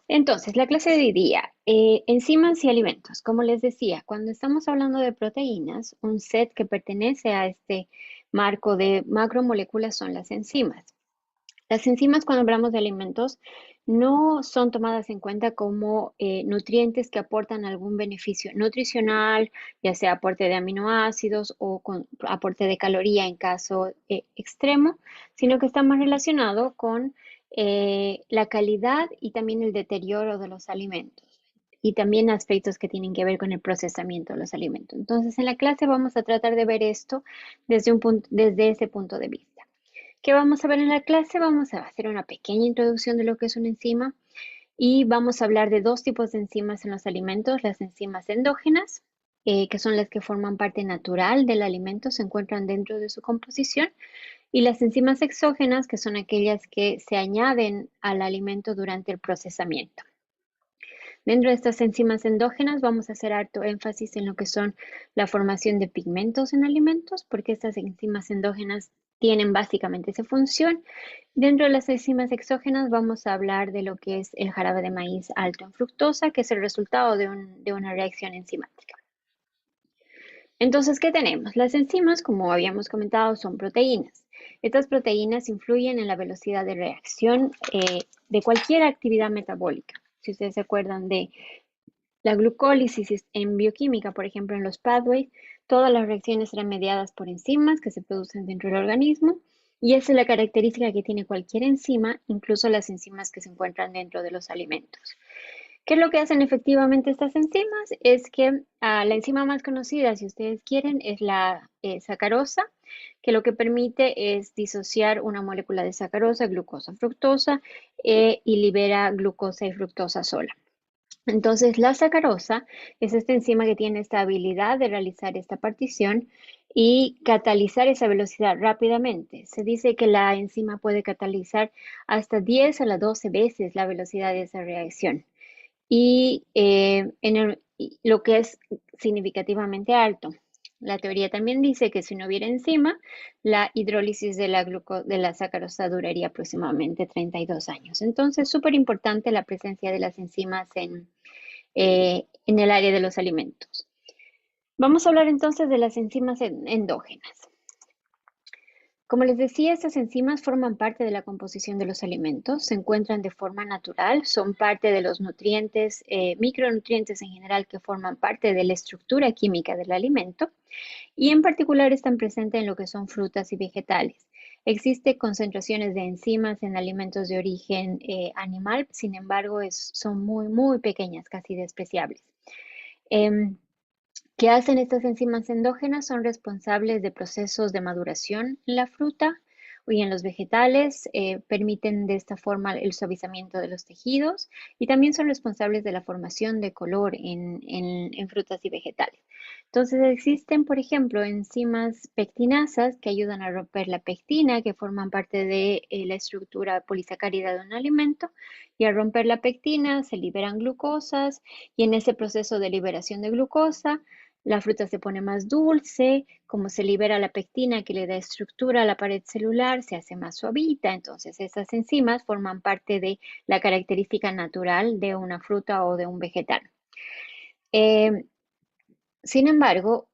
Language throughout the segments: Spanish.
Entonces, la clase de hoy día, enzimas y alimentos. Como les decía, cuando estamos hablando de proteínas, un set que pertenece a este marco de macromoléculas son las enzimas. Las enzimas, cuando hablamos de alimentos, no son tomadas en cuenta como nutrientes que aportan algún beneficio nutricional, ya sea aporte de aminoácidos o con aporte de caloría en caso extremo, sino que está más relacionado con la calidad y también el deterioro de los alimentos y también aspectos que tienen que ver con el procesamiento de los alimentos. Entonces, en la clase vamos a tratar de ver esto desde ese punto de vista. ¿Qué vamos a ver en la clase? Vamos a hacer una pequeña introducción de lo que es una enzima y vamos a hablar de dos tipos de enzimas en los alimentos, las enzimas endógenas, que son las que forman parte natural del alimento, se encuentran dentro de su composición, y las enzimas exógenas, que son aquellas que se añaden al alimento durante el procesamiento. Dentro de estas enzimas endógenas vamos a hacer harto énfasis en lo que son la formación de pigmentos en alimentos, porque estas enzimas endógenas tienen básicamente esa función. Dentro de las enzimas exógenas vamos a hablar de lo que es el jarabe de maíz alto en fructosa, que es el resultado de una reacción enzimática. Entonces, ¿qué tenemos? Las enzimas, como habíamos comentado, son proteínas. Estas proteínas influyen en la velocidad de reacción de cualquier actividad metabólica. Si ustedes se acuerdan de la glucólisis en bioquímica, por ejemplo, en los pathways, todas las reacciones serán mediadas por enzimas que se producen dentro del organismo y esa es la característica que tiene cualquier enzima, incluso las enzimas que se encuentran dentro de los alimentos. ¿Qué es lo que hacen efectivamente estas enzimas? Es que la enzima más conocida, si ustedes quieren, es la sacarosa, que lo que permite es disociar una molécula de sacarosa, glucosa, fructosa, y libera glucosa y fructosa sola. Entonces, la sacarosa es esta enzima que tiene esta habilidad de realizar esta partición y catalizar esa velocidad rápidamente. Se dice que la enzima puede catalizar hasta 10 a la 12 veces la velocidad de esa reacción y lo que es significativamente alto. La teoría también dice que si no hubiera enzima, la hidrólisis de la sacarosa duraría aproximadamente 32 años. Entonces, súper importante la presencia de las enzimas en el área de los alimentos. Vamos a hablar entonces de las enzimas endógenas. Como les decía, estas enzimas forman parte de la composición de los alimentos, se encuentran de forma natural, son parte de los nutrientes, micronutrientes en general que forman parte de la estructura química del alimento y en particular están presentes en lo que son frutas y vegetales. Existen concentraciones de enzimas en alimentos de origen animal, sin embargo, son muy, muy pequeñas, casi despreciables. Em, ¿Qué hacen estas enzimas endógenas? Son responsables de procesos de maduración en la fruta y en los vegetales, permiten de esta forma el suavizamiento de los tejidos y también son responsables de la formación de color en frutas y vegetales. Entonces existen, por ejemplo, enzimas pectinasas que ayudan a romper la pectina, que forman parte de la estructura polisacárida de un alimento, y al romper la pectina se liberan glucosas y en ese proceso de liberación de glucosa, la fruta se pone más dulce, como se libera la pectina que le da estructura a la pared celular, se hace más suavita. Entonces, esas enzimas forman parte de la característica natural de una fruta o de un vegetal. Eh, Sin embargo,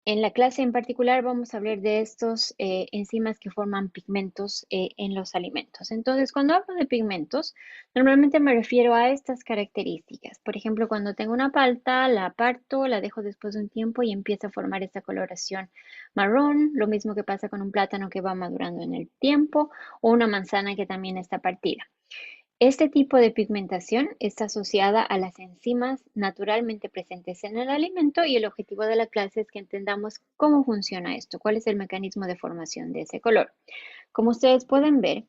en la clase en particular vamos a hablar de estos enzimas que forman pigmentos en los alimentos. Entonces, cuando hablo de pigmentos, normalmente me refiero a estas características. Por ejemplo, cuando tengo una palta, la aparto, la dejo después de un tiempo y empieza a formar esta coloración marrón. Lo mismo que pasa con un plátano que va madurando en el tiempo o una manzana que también está partida. Este tipo de pigmentación está asociada a las enzimas naturalmente presentes en el alimento y el objetivo de la clase es que entendamos cómo funciona esto, cuál es el mecanismo de formación de ese color. Como ustedes pueden ver,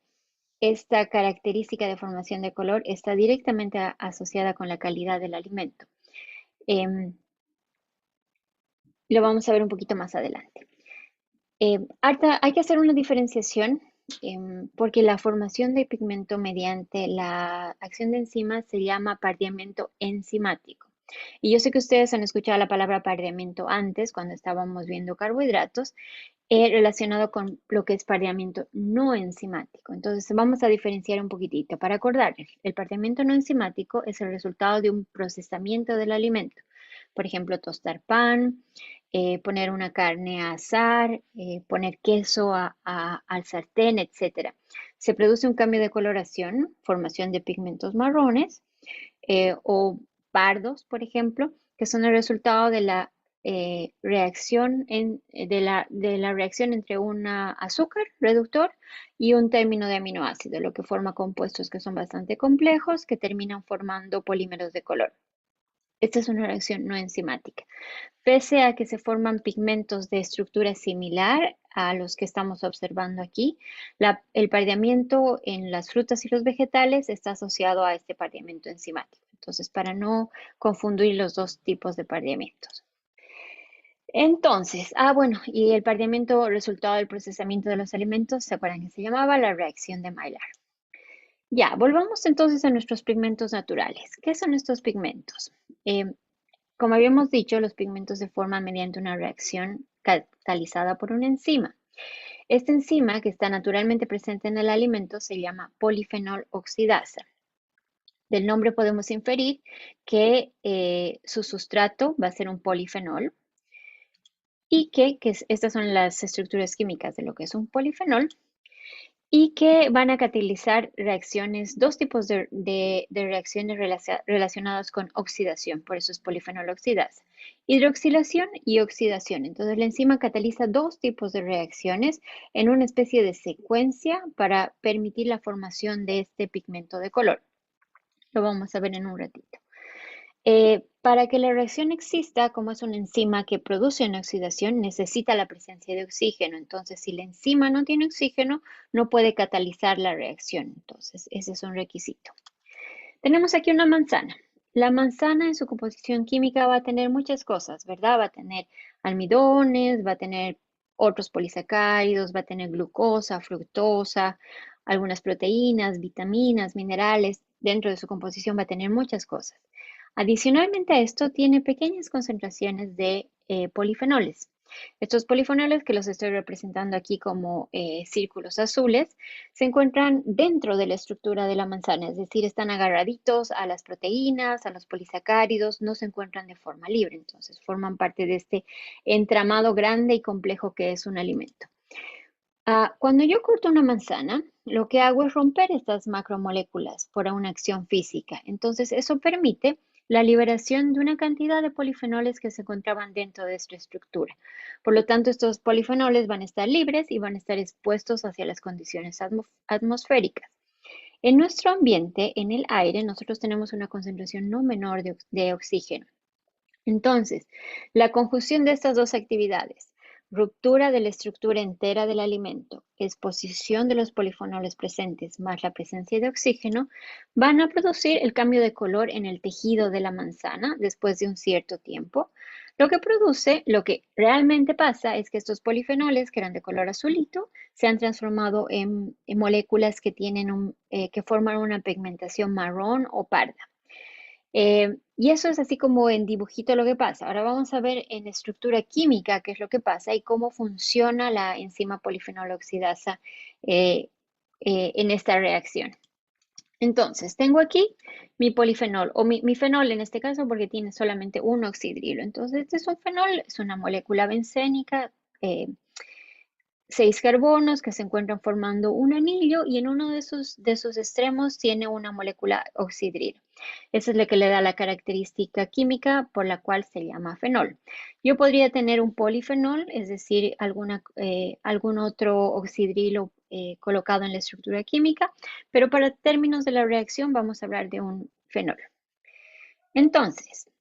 esta característica de formación de color está directamente asociada con la calidad del alimento. Em, lo vamos a ver un poquito más adelante. Hay que hacer una diferenciación porque la formación de pigmento mediante la acción de enzimas se llama apareamiento enzimático. Y yo sé que ustedes han escuchado la palabra pardeamiento antes, cuando estábamos viendo carbohidratos, relacionado con lo que es pardeamiento no enzimático. Entonces, vamos a diferenciar un poquitito. Para acordarles, el pardeamiento no enzimático es el resultado de un procesamiento del alimento. Por ejemplo, tostar pan, poner una carne a asar, poner queso al sartén, etc. Se produce un cambio de coloración, formación de pigmentos marrones o pardos, por ejemplo, que son el resultado de la reacción de la reacción entre un azúcar reductor y un término de aminoácido, lo que forma compuestos que son bastante complejos que terminan formando polímeros de color. Esta es una reacción no enzimática. Pese a que se forman pigmentos de estructura similar a los que estamos observando aquí, el pardeamiento en las frutas y los vegetales está asociado a este pardeamiento enzimático. Entonces, para no confundir los dos tipos de pardeamientos. Entonces, bueno, y el pardeamiento resultado del procesamiento de los alimentos, ¿se acuerdan que se llamaba la reacción de Maillard? Ya, volvamos entonces a nuestros pigmentos naturales. ¿Qué son estos pigmentos? Eh, Como habíamos dicho, los pigmentos se forman mediante una reacción catalizada por una enzima. Esta enzima, que está naturalmente presente en el alimento, se llama polifenol oxidasa. Del nombre podemos inferir que su sustrato va a ser un polifenol y que estas son las estructuras químicas de lo que es un polifenol y que van a catalizar reacciones, dos tipos de reacciones relacionadas con oxidación, por eso es polifenol oxidasa, hidroxilación y oxidación. Entonces la enzima cataliza dos tipos de reacciones en una especie de secuencia para permitir la formación de este pigmento de color. Lo vamos a ver en un ratito. Para que la reacción exista, como es una enzima que produce una oxidación, necesita la presencia de oxígeno. Entonces, si la enzima no tiene oxígeno, no puede catalizar la reacción. Entonces, ese es un requisito. Tenemos aquí una manzana. La manzana en su composición química va a tener muchas cosas, ¿verdad? Va a tener almidones, va a tener otros polisacáridos, va a tener glucosa, fructosa, algunas proteínas, vitaminas, minerales. Dentro de su composición va a tener muchas cosas. Adicionalmente a esto, tiene pequeñas concentraciones de polifenoles. Estos polifenoles, que los estoy representando aquí como círculos azules, se encuentran dentro de la estructura de la manzana, es decir, están agarraditos a las proteínas, a los polisacáridos, no se encuentran de forma libre, entonces forman parte de este entramado grande y complejo que es un alimento. Cuando yo corto una manzana, lo que hago es romper estas macromoléculas por una acción física. Entonces, eso permite la liberación de una cantidad de polifenoles que se encontraban dentro de esta estructura. Por lo tanto, estos polifenoles van a estar libres y van a estar expuestos hacia las condiciones atmosféricas. En nuestro ambiente, en el aire, nosotros tenemos una concentración no menor de oxígeno. Entonces, la conjunción de estas dos actividades, ruptura de la estructura entera del alimento, exposición de los polifenoles presentes más la presencia de oxígeno, van a producir el cambio de color en el tejido de la manzana después de un cierto tiempo. Lo que realmente pasa es que estos polifenoles, que eran de color azulito, se han transformado en moléculas que que forman una pigmentación marrón o parda. Y eso es así como en dibujito lo que pasa. Ahora vamos a ver en estructura química qué es lo que pasa y cómo funciona la enzima polifenol oxidasa eh, en esta reacción. Entonces, tengo aquí mi polifenol, o mi fenol en este caso porque tiene solamente un oxidrilo. Entonces, este es un fenol, es una molécula bencénica, 6 carbonos que se encuentran formando un anillo y en uno de sus extremos tiene una molécula oxidrilo. Eso es lo que le da la característica química por la cual se llama fenol. Yo podría tener un polifenol, es decir, algún otro oxidrilo colocado en la estructura química, pero para términos de la reacción vamos a hablar de un fenol. Entonces,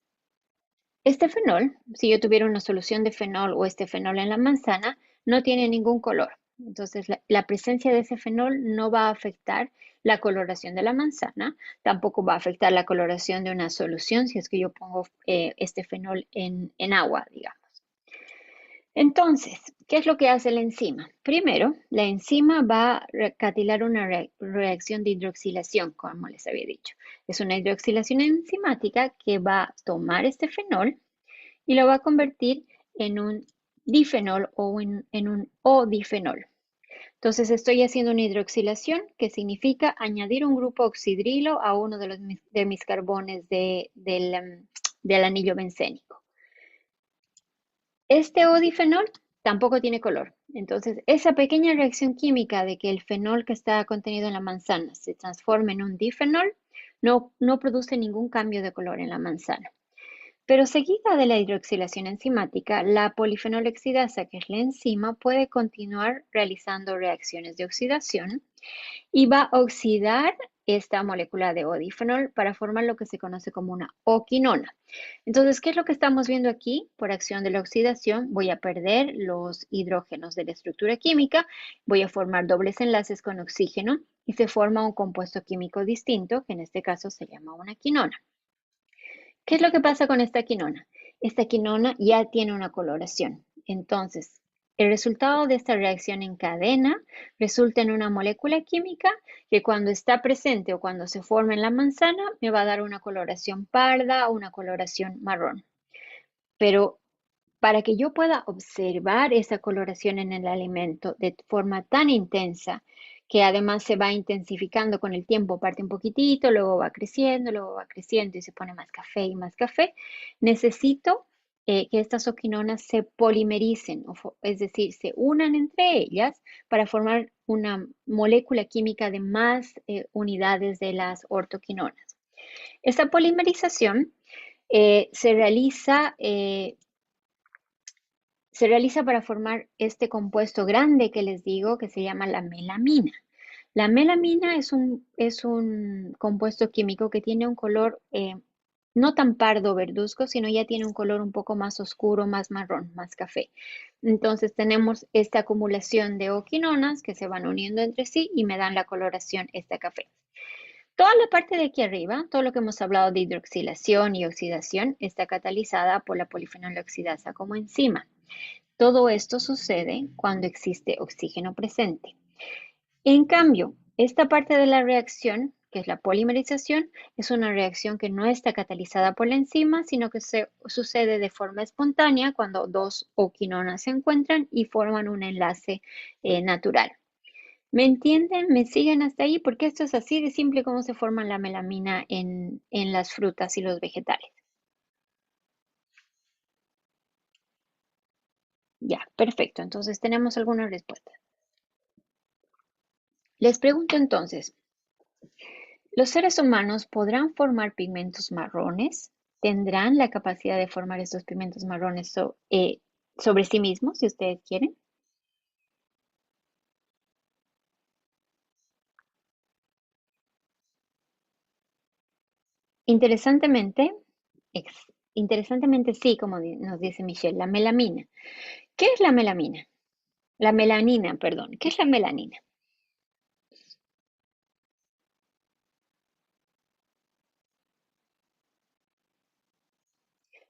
este fenol, si yo tuviera una solución de fenol o este fenol en la manzana, no tiene ningún color. Entonces, la presencia de ese fenol no va a afectar la coloración de la manzana, tampoco va a afectar la coloración de una solución si es que yo pongo este fenol en agua, digamos. Entonces, ¿qué es lo que hace la enzima? Primero, la enzima va a recatilar una reacción de hidroxilación, como les había dicho. Es una hidroxilación enzimática que va a tomar este fenol y lo va a convertir en un difenol o en un O-difenol. Entonces estoy haciendo una hidroxilación que significa añadir un grupo oxidrilo a uno de mis carbones del anillo bencénico. Este O-difenol tampoco tiene color. Entonces, esa pequeña reacción química de que el fenol que está contenido en la manzana se transforme en un difenol no produce ningún cambio de color en la manzana. Pero seguida de la hidroxilación enzimática, la polifenolexidasa, que es la enzima, puede continuar realizando reacciones de oxidación y va a oxidar esta molécula de O-difenol para formar lo que se conoce como una O-quinona. Entonces, ¿qué es lo que estamos viendo aquí? Por acción de la oxidación, voy a perder los hidrógenos de la estructura química, voy a formar dobles enlaces con oxígeno y se forma un compuesto químico distinto, que en este caso se llama una quinona. ¿Qué es lo que pasa con esta quinona? Esta quinona ya tiene una coloración. Entonces, el resultado de esta reacción en cadena resulta en una molécula química que cuando está presente o cuando se forma en la manzana me va a dar una coloración parda o una coloración marrón. Pero para que yo pueda observar esa coloración en el alimento de forma tan intensa, que además se va intensificando con el tiempo, parte un poquitito, luego va creciendo y se pone más café, necesito que estas oquinonas se polimericen, es decir, se unan entre ellas para formar una molécula química de más unidades de las ortoquinonas. Esta polimerización se realiza para formar este compuesto grande que les digo que se llama la melamina. La melamina es un compuesto químico que tiene un color no tan pardo verduzco, sino ya tiene un color un poco más oscuro, más marrón, más café. Entonces tenemos esta acumulación de oquinonas que se van uniendo entre sí y me dan la coloración esta café. Toda la parte de aquí arriba, todo lo que hemos hablado de hidroxilación y oxidación, está catalizada por la polifenoloxidasa como enzima. Todo esto sucede cuando existe oxígeno presente. En cambio, esta parte de la reacción, que es la polimerización, es una reacción que no está catalizada por la enzima, sino que sucede de forma espontánea cuando dos oquinonas se encuentran y forman un enlace natural. ¿Me entienden? ¿Me siguen hasta ahí? Porque esto es así de simple como se forma la melamina en las frutas y los vegetales. Ya, perfecto. Entonces tenemos algunas respuestas. Les pregunto entonces, ¿los seres humanos podrán formar pigmentos marrones? ¿Tendrán la capacidad de formar estos pigmentos marrones sobre sí mismos, si ustedes quieren? Interesantemente, interesantemente sí, como nos dice Michelle, la melamina. ¿Qué es la melamina? La melanina, perdón. ¿Qué es la melanina?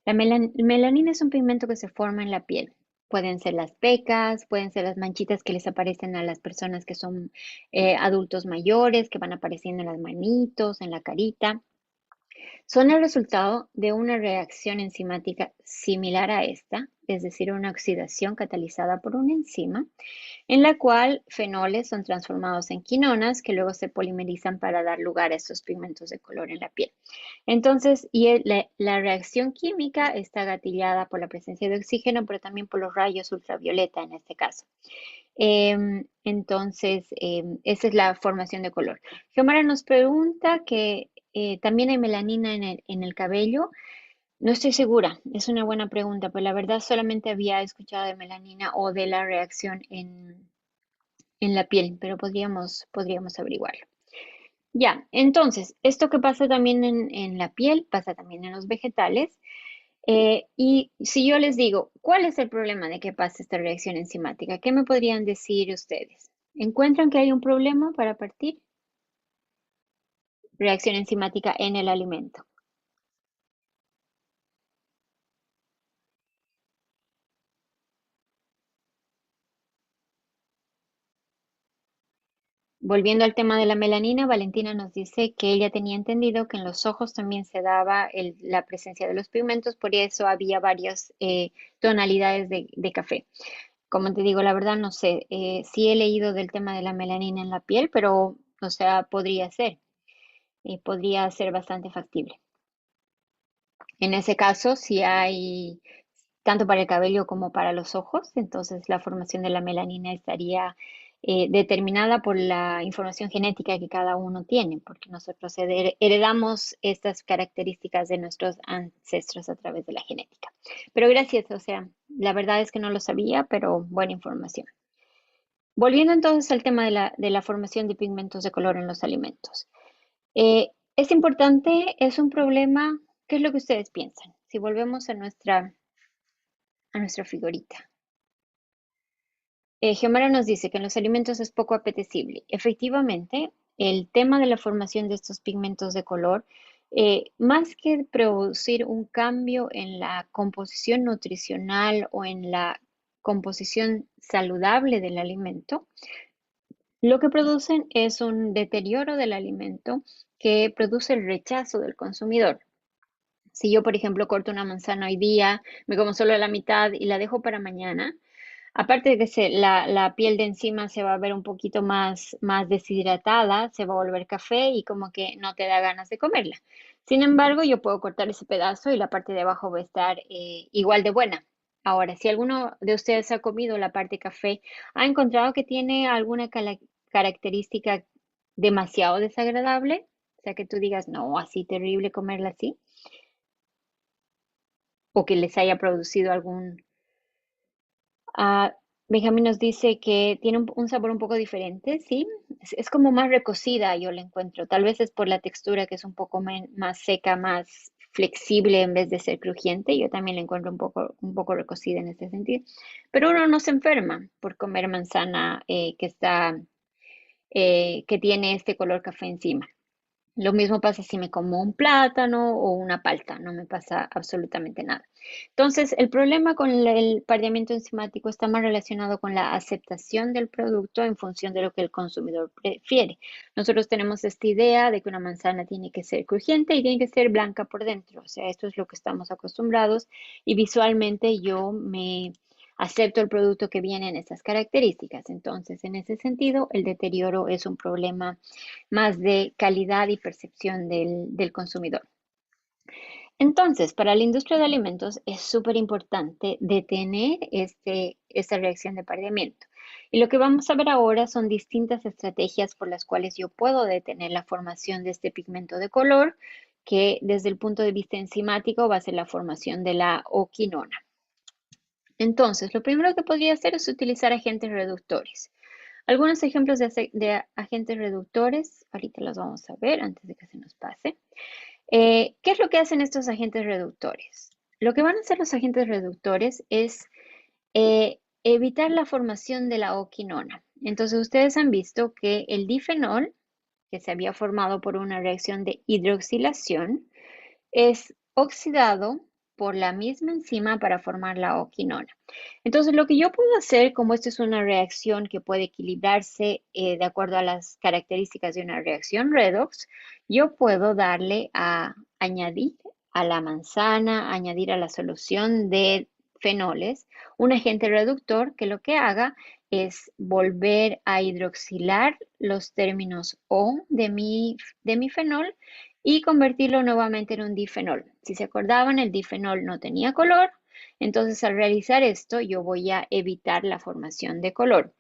La melanina es un pigmento que se forma en la piel. Pueden ser las pecas, pueden ser las manchitas que les aparecen a las personas que son adultos mayores, que van apareciendo en las manitos, en la carita. Son el resultado de una reacción enzimática similar a esta, es decir, una oxidación catalizada por una enzima, en la cual fenoles son transformados en quinonas que luego se polimerizan para dar lugar a estos pigmentos de color en la piel. Entonces, la reacción química está gatillada por la presencia de oxígeno, pero también por los rayos ultravioleta en este caso. Entonces, esa es la formación de color. Gemara nos pregunta que también hay melanina en el cabello. No estoy segura, es una buena pregunta, pero la verdad solamente había escuchado de melanina o de la reacción en la piel, pero podríamos averiguarlo. Ya, entonces, esto que pasa también en la piel, pasa también en los vegetales. Y si yo les digo, ¿cuál es el problema de que pase esta reacción enzimática? ¿Qué me podrían decir ustedes? ¿Encuentran que hay un problema para partir? Reacción enzimática en el alimento. Volviendo al tema de la melanina, Valentina nos dice que ella tenía entendido que en los ojos también se daba la presencia de los pigmentos, por eso había varias tonalidades de café. Como te digo, la verdad no sé, sí he leído del tema de la melanina en la piel, pero, o sea, podría ser bastante factible. En ese caso, si hay tanto para el cabello como para los ojos, entonces la formación de la melanina estaría determinada por la información genética que cada uno tiene, porque nosotros heredamos estas características de nuestros ancestros a través de la genética. Pero gracias, o sea, la verdad es que no lo sabía, pero buena información. Volviendo entonces al tema de la formación de pigmentos de color en los alimentos. Es importante, es un problema. ¿Qué es lo que ustedes piensan? Si volvemos a nuestra figurita. Xiomara nos dice que en los alimentos es poco apetecible. Efectivamente, el tema de la formación de estos pigmentos de color, más que producir un cambio en la composición nutricional o en la composición saludable del alimento, lo que producen es un deterioro del alimento que produce el rechazo del consumidor. Si yo, por ejemplo, corto una manzana hoy día, me como solo la mitad y la dejo para mañana, aparte de que la piel de encima se va a ver un poquito más deshidratada, se va a volver café y como que no te da ganas de comerla. Sin embargo, yo puedo cortar ese pedazo y la parte de abajo va a estar igual de buena. Ahora, si alguno de ustedes ha comido la parte café, ha encontrado que tiene alguna característica demasiado desagradable, o sea, que tú digas, no, así terrible comerla así, o que les haya producido algún. Benjamín nos dice que tiene un sabor un poco diferente, ¿sí? Es como más recocida, yo la encuentro. Tal vez es por la textura que es un poco más seca, más flexible en vez de ser crujiente. Yo también la encuentro un poco recocida en ese sentido. Pero uno no se enferma por comer manzana que tiene este color café encima. Lo mismo pasa si me como un plátano o una palta, no me pasa absolutamente nada. Entonces, el problema con el pareamiento enzimático está más relacionado con la aceptación del producto en función de lo que el consumidor prefiere. Nosotros tenemos esta idea de que una manzana tiene que ser crujiente y tiene que ser blanca por dentro, o sea, esto es lo que estamos acostumbrados y visualmente yo me acepto el producto que viene en esas características. Entonces, en ese sentido, el deterioro es un problema más de calidad y percepción del consumidor. Entonces, para la industria de alimentos es súper importante detener esta reacción de pareamiento. Y lo que vamos a ver ahora son distintas estrategias por las cuales yo puedo detener la formación de este pigmento de color, que desde el punto de vista enzimático va a ser la formación de la oquinona. Entonces, lo primero que podría hacer es utilizar agentes reductores. Algunos ejemplos de agentes reductores, ahorita los vamos a ver antes de que se nos pase. ¿Qué es lo que hacen estos agentes reductores? Lo que van a hacer los agentes reductores es evitar la formación de la oquinona. Entonces, ustedes han visto que el difenol, que se había formado por una reacción de hidroxilación, es oxidado por la misma enzima para formar la oquinona. Entonces, lo que yo puedo hacer, como esto es una reacción que puede equilibrarse de acuerdo a las características de una reacción redox, yo puedo darle a añadir a la manzana, añadir a la solución de fenoles, un agente reductor que lo que haga es volver a hidroxilar los términos O de mi fenol y convertirlo nuevamente en un difenol. Si se acordaban, el difenol no tenía color, entonces al realizar esto yo voy a evitar la formación de color.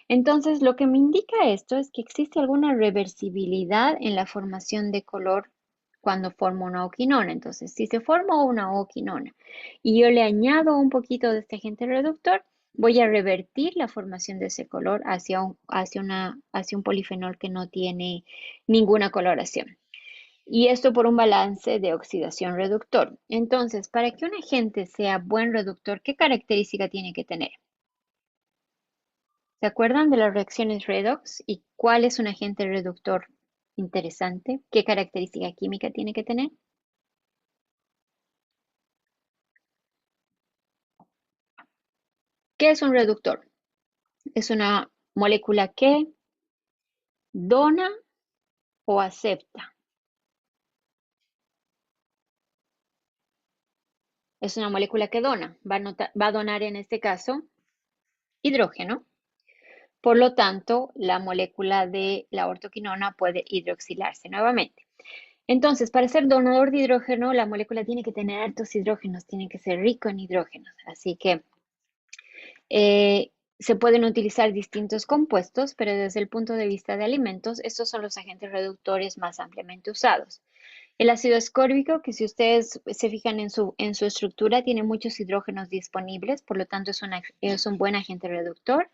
Entonces lo que me indica esto es que existe alguna reversibilidad en la formación de color cuando formo una oquinona. Entonces, si se forma una oquinona y yo le añado un poquito de este agente reductor, voy a revertir la formación de ese color hacia un polifenol que no tiene ninguna coloración. Y esto por un balance de oxidación reductor. Entonces, para que un agente sea buen reductor, ¿qué característica tiene que tener? ¿Se acuerdan de las reacciones redox y cuál es un agente reductor interesante? ¿Qué característica química tiene que tener? ¿Qué es un reductor? Es una molécula que ¿Dona o acepta? Es una molécula que dona. Va a donar en este caso hidrógeno. Por lo tanto, la molécula de la ortoquinona puede hidroxilarse nuevamente. Entonces, para ser donador de hidrógeno, la molécula tiene que tener altos hidrógenos, tiene que ser rico en hidrógenos. Así que se pueden utilizar distintos compuestos, pero desde el punto de vista de alimentos, estos son los agentes reductores más ampliamente usados. El ácido ascórbico, que si ustedes se fijan en su estructura, tiene muchos hidrógenos disponibles, por lo tanto es un buen agente reductor.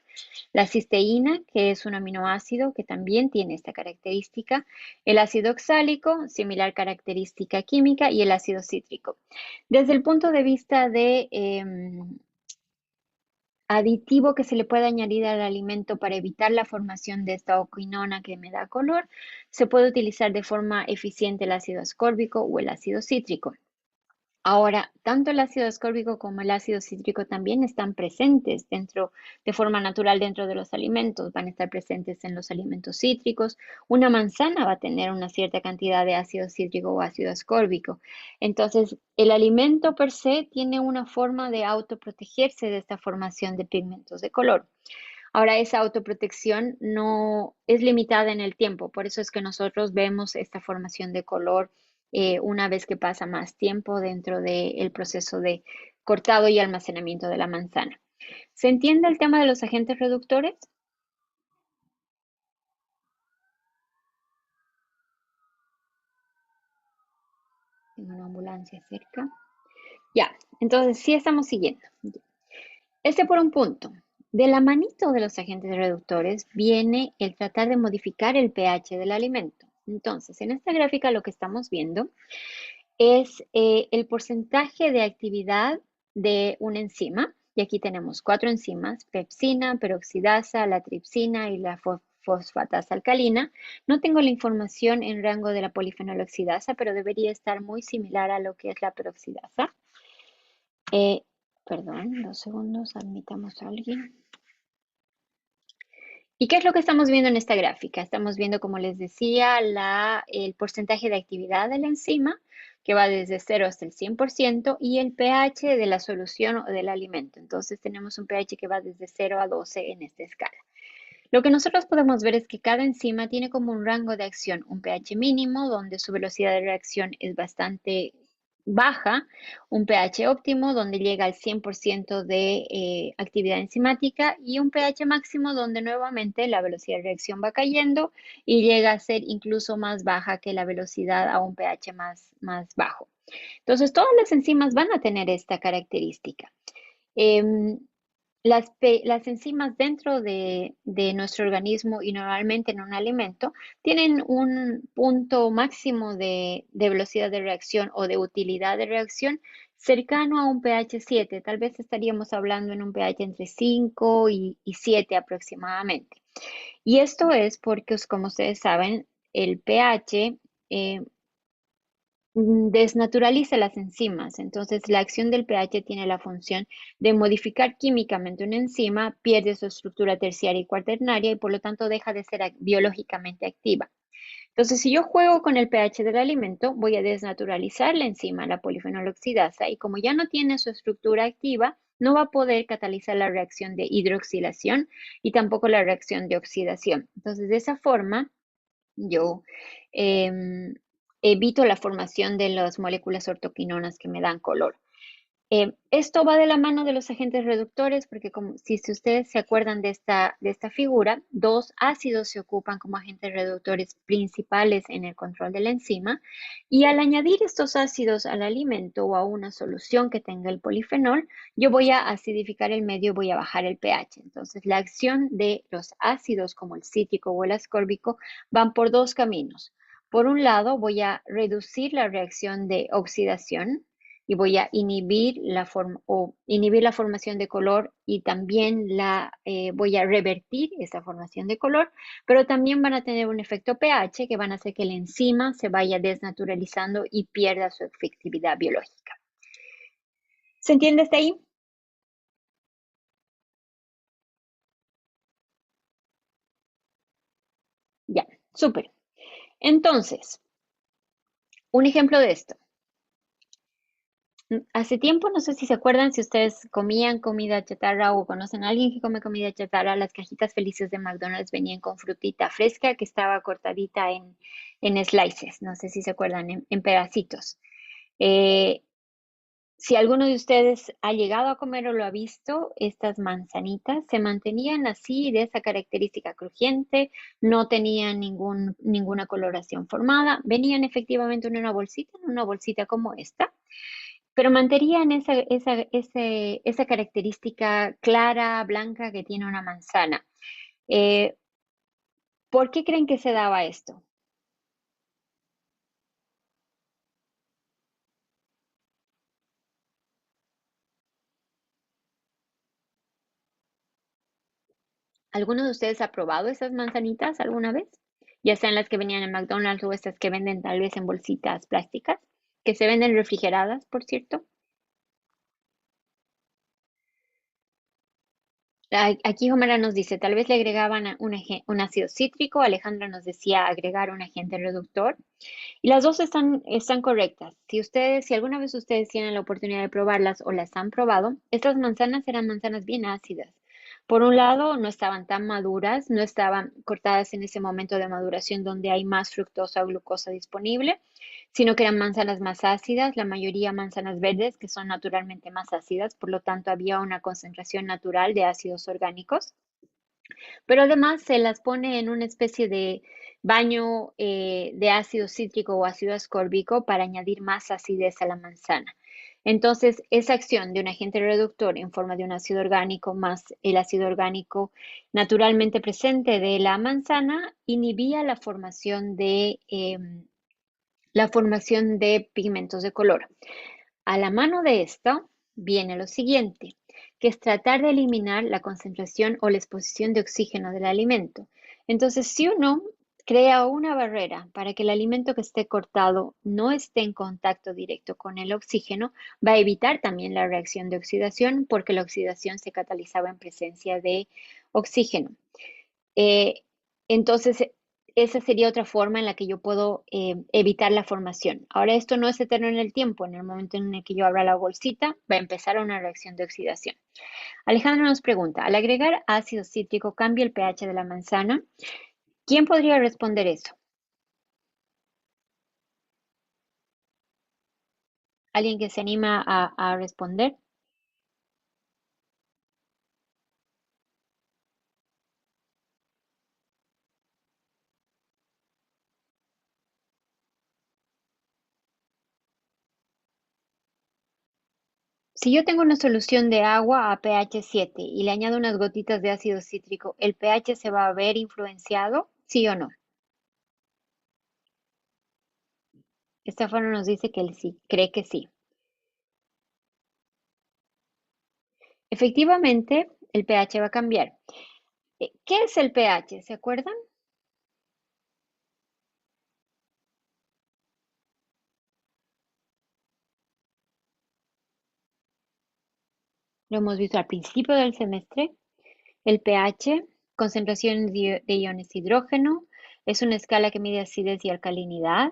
La cisteína, que es un aminoácido que también tiene esta característica. El ácido oxálico, similar característica química, y el ácido cítrico. Desde el punto de vista de aditivo que se le puede añadir al alimento para evitar la formación de esta oquinona que me da color, se puede utilizar de forma eficiente el ácido ascórbico o el ácido cítrico. Ahora, tanto el ácido ascórbico como el ácido cítrico también están presentes de forma natural dentro de los alimentos. Van a estar presentes en los alimentos cítricos. Una manzana va a tener una cierta cantidad de ácido cítrico o ácido ascórbico. Entonces, el alimento per se tiene una forma de autoprotegerse de esta formación de pigmentos de color. Ahora, esa autoprotección no es limitada en el tiempo, por eso es que nosotros vemos esta formación de color una vez que pasa más tiempo dentro del proceso de cortado y almacenamiento de la manzana. ¿Se entiende el tema de los agentes reductores? Tengo una ambulancia cerca. Ya, entonces sí estamos siguiendo. Este por un punto. De la manito de los agentes reductores viene el tratar de modificar el pH del alimento. Entonces, en esta gráfica lo que estamos viendo es el porcentaje de actividad de una enzima. Y aquí tenemos 4 enzimas: pepsina, peroxidasa, la tripsina y la fosfatasa alcalina. No tengo la información en rango de la polifenoloxidasa, pero debería estar muy similar a lo que es la peroxidasa. Perdón, 2 segundos, admitamos a alguien. ¿Y qué es lo que estamos viendo en esta gráfica? Estamos viendo, como les decía, el porcentaje de actividad de la enzima, que va desde 0 hasta el 100%, y el pH de la solución o del alimento. Entonces tenemos un pH que va desde 0 a 12 en esta escala. Lo que nosotros podemos ver es que cada enzima tiene como un rango de acción, un pH mínimo, donde su velocidad de reacción es bastante baja, un pH óptimo, donde llega al 100% de actividad enzimática, y un pH máximo, donde nuevamente la velocidad de reacción va cayendo y llega a ser incluso más baja que la velocidad a un pH más bajo. Entonces, todas las enzimas van a tener esta característica. Em, las enzimas dentro de nuestro organismo y normalmente en un alimento tienen un punto máximo de velocidad de reacción o de utilidad de reacción cercano a un pH 7. Tal vez estaríamos hablando en un pH entre 5 y 7 aproximadamente. Y esto es porque, como ustedes saben, el pH desnaturaliza las enzimas. Entonces, la acción del pH tiene la función de modificar químicamente una enzima, pierde su estructura terciaria y cuaternaria y por lo tanto deja de ser biológicamente activa. Entonces, si yo juego con el pH del alimento, voy a desnaturalizar la enzima, la polifenoloxidasa, y como ya no tiene su estructura activa, no va a poder catalizar la reacción de hidroxilación y tampoco la reacción de oxidación. Entonces, de esa forma, yo em, evito la formación de las moléculas ortoquinonas que me dan color. Esto va de la mano de los agentes reductores porque si ustedes se acuerdan de esta figura, 2 ácidos se ocupan como agentes reductores principales en el control de la enzima, y al añadir estos ácidos al alimento o a una solución que tenga el polifenol, yo voy a acidificar el medio, voy a bajar el pH. Entonces, la acción de los ácidos como el cítrico o el ascórbico van por 2 caminos. Por un lado, voy a reducir la reacción de oxidación y voy a inhibir inhibir la formación de color, y también voy a revertir esa formación de color, pero también van a tener un efecto pH que van a hacer que la enzima se vaya desnaturalizando y pierda su efectividad biológica. ¿Se entiende hasta ahí? Ya. Súper. Entonces, un ejemplo de esto. Hace tiempo, no sé si se acuerdan, si ustedes comían comida chatarra o conocen a alguien que come comida chatarra, las cajitas felices de McDonald's venían con frutita fresca que estaba cortadita en slices, no sé si se acuerdan, en pedacitos. Eh, si alguno de ustedes ha llegado a comer o lo ha visto, estas manzanitas se mantenían así, de esa característica crujiente, no tenían ninguna coloración formada, venían efectivamente en una bolsita como esta, pero mantenían esa característica clara, blanca que tiene una manzana. Eh, ¿Por qué creen que se daba esto? ¿Alguno de ustedes ha probado esas manzanitas alguna vez? Ya sean las que venían en McDonald's o estas que venden tal vez en bolsitas plásticas, que se venden refrigeradas, por cierto. Aquí Homera nos dice, tal vez le agregaban un ácido cítrico, Alejandra nos decía agregar un agente reductor. Y las dos están correctas. Si alguna vez ustedes tienen la oportunidad de probarlas o las han probado, estas manzanas eran manzanas bien ácidas. Por un lado, no estaban tan maduras, no estaban cortadas en ese momento de maduración donde hay más fructosa o glucosa disponible, sino que eran manzanas más ácidas, la mayoría manzanas verdes que son naturalmente más ácidas, por lo tanto había una concentración natural de ácidos orgánicos. Pero además se las pone en una especie de baño de ácido cítrico o ácido ascórbico para añadir más acidez a la manzana. Entonces, esa acción de un agente reductor en forma de un ácido orgánico más el ácido orgánico naturalmente presente de la manzana inhibía la formación de pigmentos de color. A la mano de esto viene lo siguiente, que es tratar de eliminar la concentración o la exposición de oxígeno del alimento. Entonces, si uno crea una barrera para que el alimento que esté cortado no esté en contacto directo con el oxígeno, va a evitar también la reacción de oxidación porque la oxidación se catalizaba en presencia de oxígeno. Eh, entonces, esa sería otra forma en la que yo puedo evitar la formación. Ahora, esto no es eterno en el tiempo. En el momento en el que yo abra la bolsita, va a empezar una reacción de oxidación. Alejandro nos pregunta, al agregar ácido cítrico, ¿cambia el pH de la manzana? ¿Quién podría responder eso? ¿Alguien que se anima a responder? Si yo tengo una solución de agua a pH 7 y le añado unas gotitas de ácido cítrico, ¿el pH se va a ver influenciado? ¿Sí o no? Estefano nos dice que él sí, cree que sí. Efectivamente, el pH va a cambiar. ¿Qué es el pH? ¿Se acuerdan? Lo hemos visto al principio del semestre. El pH, concentración de iones de hidrógeno, es una escala que mide acidez y alcalinidad.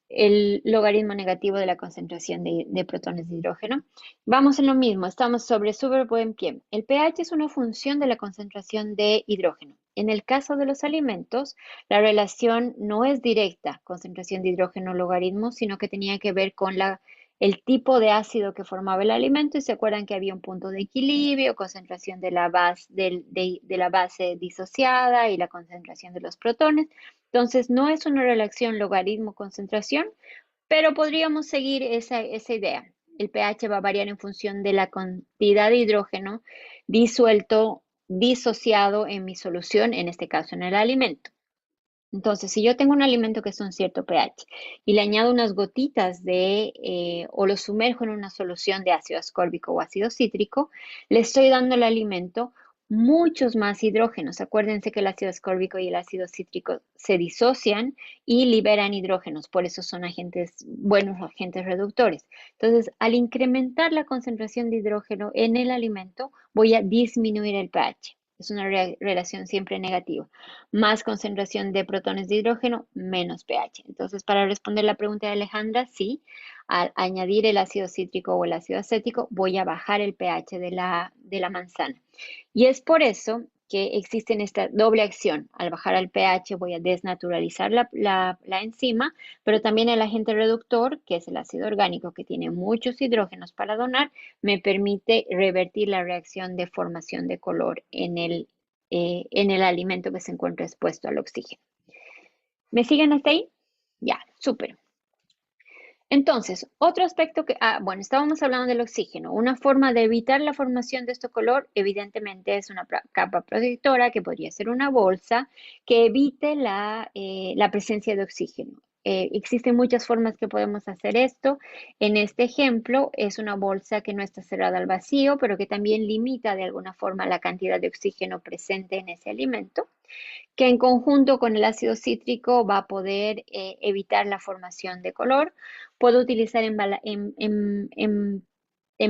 El logaritmo negativo de la concentración de protones de hidrógeno. Vamos en lo mismo, estamos sobre súper buen pie. El pH es una función de la concentración de hidrógeno. En el caso de los alimentos, la relación no es directa, concentración de hidrógeno logaritmo, sino que tenía que ver con el tipo de ácido que formaba el alimento y se acuerdan que había un punto de equilibrio, concentración de la base, de la base disociada y la concentración de los protones. Entonces, no es una relación logaritmo-concentración, pero podríamos seguir esa idea. El pH va a variar en función de la cantidad de hidrógeno disuelto, disociado en mi solución, en este caso en el alimento. Entonces, si yo tengo un alimento que es un cierto pH y le añado unas gotitas o lo sumerjo en una solución de ácido ascórbico o ácido cítrico, le estoy dando al alimento muchos más hidrógenos. Acuérdense que el ácido ascórbico y el ácido cítrico se disocian y liberan hidrógenos, por eso son buenos agentes reductores. Entonces, al incrementar la concentración de hidrógeno en el alimento, voy a disminuir el pH. Es una relación siempre negativa. Más concentración de protones de hidrógeno, menos pH. Entonces, para responder la pregunta de Alejandra, sí, al añadir el ácido cítrico o el ácido acético, voy a bajar el pH de la manzana. Y es por eso que existe esta doble acción. Al bajar el pH voy a desnaturalizar la enzima, pero también el agente reductor, que es el ácido orgánico, que tiene muchos hidrógenos para donar, me permite revertir la reacción de formación de color en el alimento que se encuentra expuesto al oxígeno. ¿Me siguen hasta ahí? Ya, súper. Entonces, otro aspecto bueno, estábamos hablando del oxígeno. Una forma de evitar la formación de este color, evidentemente, es una capa protectora que podría ser una bolsa que evite la presencia de oxígeno. Existen muchas formas que podemos hacer esto. En este ejemplo, es una bolsa que no está cerrada al vacío, pero que también limita de alguna forma la cantidad de oxígeno presente en ese alimento, que en conjunto con el ácido cítrico va a poder evitar la formación de color. Puedo utilizar en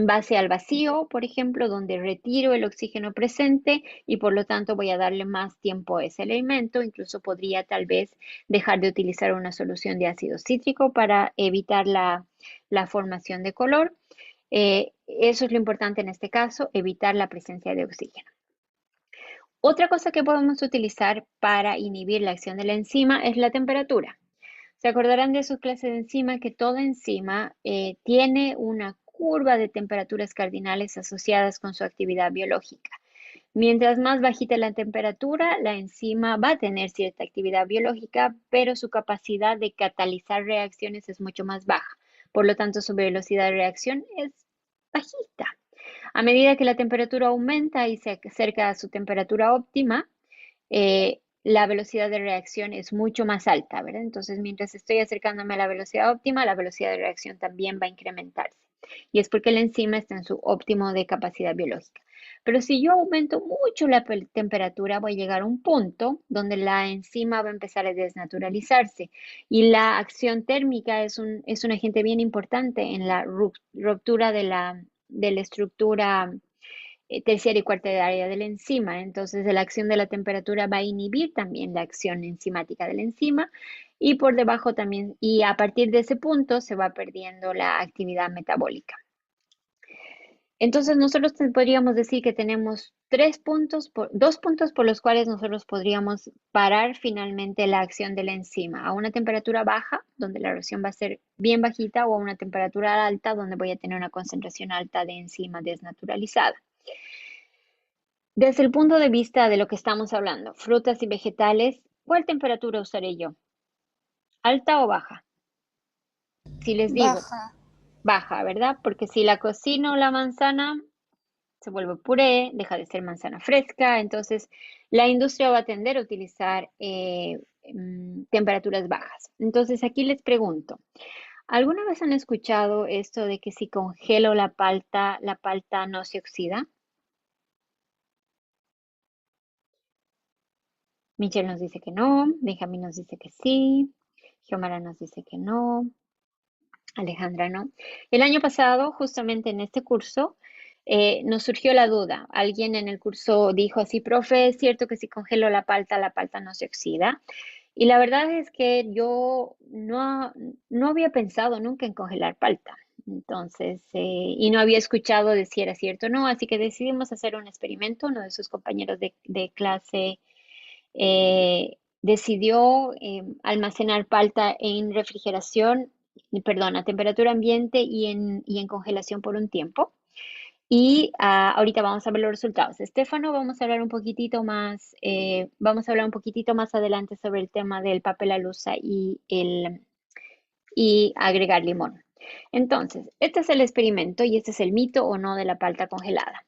base al vacío, por ejemplo, donde retiro el oxígeno presente y por lo tanto voy a darle más tiempo a ese alimento. Incluso podría tal vez dejar de utilizar una solución de ácido cítrico para evitar la formación de color. Eso es lo importante en este caso, evitar la presencia de oxígeno. Otra cosa que podemos utilizar para inhibir la acción de la enzima es la temperatura. Se acordarán de sus clases de enzima que toda enzima tiene una curva de temperaturas cardinales asociadas con su actividad biológica. Mientras más bajita la temperatura, la enzima va a tener cierta actividad biológica, pero su capacidad de catalizar reacciones es mucho más baja. Por lo tanto, su velocidad de reacción es bajita. A medida que la temperatura aumenta y se acerca a su temperatura óptima, la velocidad de reacción es mucho más alta, ¿verdad? Entonces, mientras estoy acercándome a la velocidad óptima, la velocidad de reacción también va a incrementarse. Y es porque la enzima está en su óptimo de capacidad biológica. Pero si yo aumento mucho la temperatura, voy a llegar a un punto donde la enzima va a empezar a desnaturalizarse. Y la acción térmica es un agente bien importante en la ruptura de la estructura terciaria y cuartaria de la enzima. Entonces, la acción de la temperatura va a inhibir también la acción enzimática de la enzima y por debajo también, y a partir de ese punto se va perdiendo la actividad metabólica. Entonces, nosotros podríamos decir que tenemos dos puntos por los cuales nosotros podríamos parar finalmente la acción de la enzima. A una temperatura baja, donde la reacción va a ser bien bajita, o a una temperatura alta, donde voy a tener una concentración alta de enzima desnaturalizada. Desde el punto de vista de lo que estamos hablando, frutas y vegetales, ¿cuál temperatura usaré yo? ¿Alta o baja? Si les digo Baja. baja, ¿verdad? Porque si la cocino la manzana, se vuelve puré, deja de ser manzana fresca, entonces la industria va a tender a utilizar temperaturas bajas. Entonces aquí les pregunto, ¿alguna vez han escuchado esto de que si congelo la palta no se oxida? Michelle nos dice que no, Benjamín nos dice que sí, Xiomara nos dice que no, Alejandra no. El año pasado, justamente en este curso, nos surgió la duda. Alguien en el curso dijo así, profe, ¿es cierto que si congelo la palta no se oxida? Y la verdad es que yo no había pensado nunca en congelar palta. Entonces, y no había escuchado de si era cierto o no, así que decidimos hacer un experimento. Uno de sus compañeros de clase decidió almacenar palta en refrigeración, perdón, a temperatura ambiente y en congelación por un tiempo. Y ahorita vamos a ver los resultados. Estefano, vamos a hablar un poquitito más, vamos a hablar un poquitito más adelante sobre el tema del papel alusa y agregar limón. Entonces, este es el experimento y este es el mito o no de la palta congelada.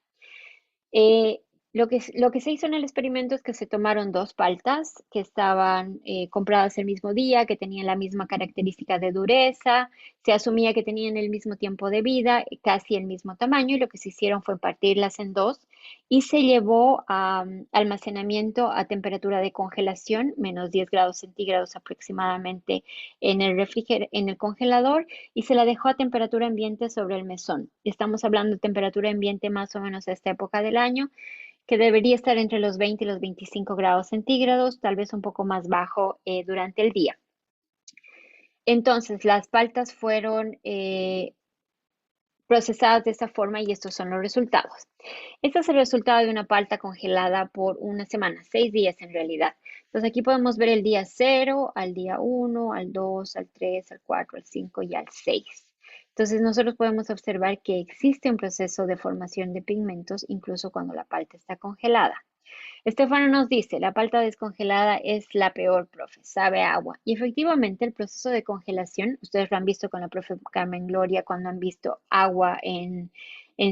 Eh, lo que se hizo en el experimento es que se tomaron dos paltas que estaban compradas el mismo día, que tenían la misma característica de dureza, se asumía que tenían el mismo tiempo de vida, casi el mismo tamaño, y lo que se hicieron fue partirlas en dos y se llevó a almacenamiento a temperatura de congelación, menos 10 grados centígrados aproximadamente en el congelador, y se la dejó a temperatura ambiente sobre el mesón. Estamos hablando de temperatura ambiente más o menos a esta época del año. que debería estar entre los 20 y los 25 grados centígrados, tal vez un poco más bajo durante el día. Entonces, las paltas fueron procesadas de esta forma y estos son los resultados. Este es el resultado de una palta congelada por una semana, 6 días en realidad. Entonces aquí podemos ver el día 0, al día 1, al 2, al 3, al 4, al 5 y al 6. Entonces nosotros podemos observar que existe un proceso de formación de pigmentos incluso cuando la palta está congelada. Estefano nos dice, la palta descongelada es la peor, profe, sabe a agua. Y efectivamente el proceso de congelación, ustedes lo han visto con la profe Carmen Gloria cuando han visto agua en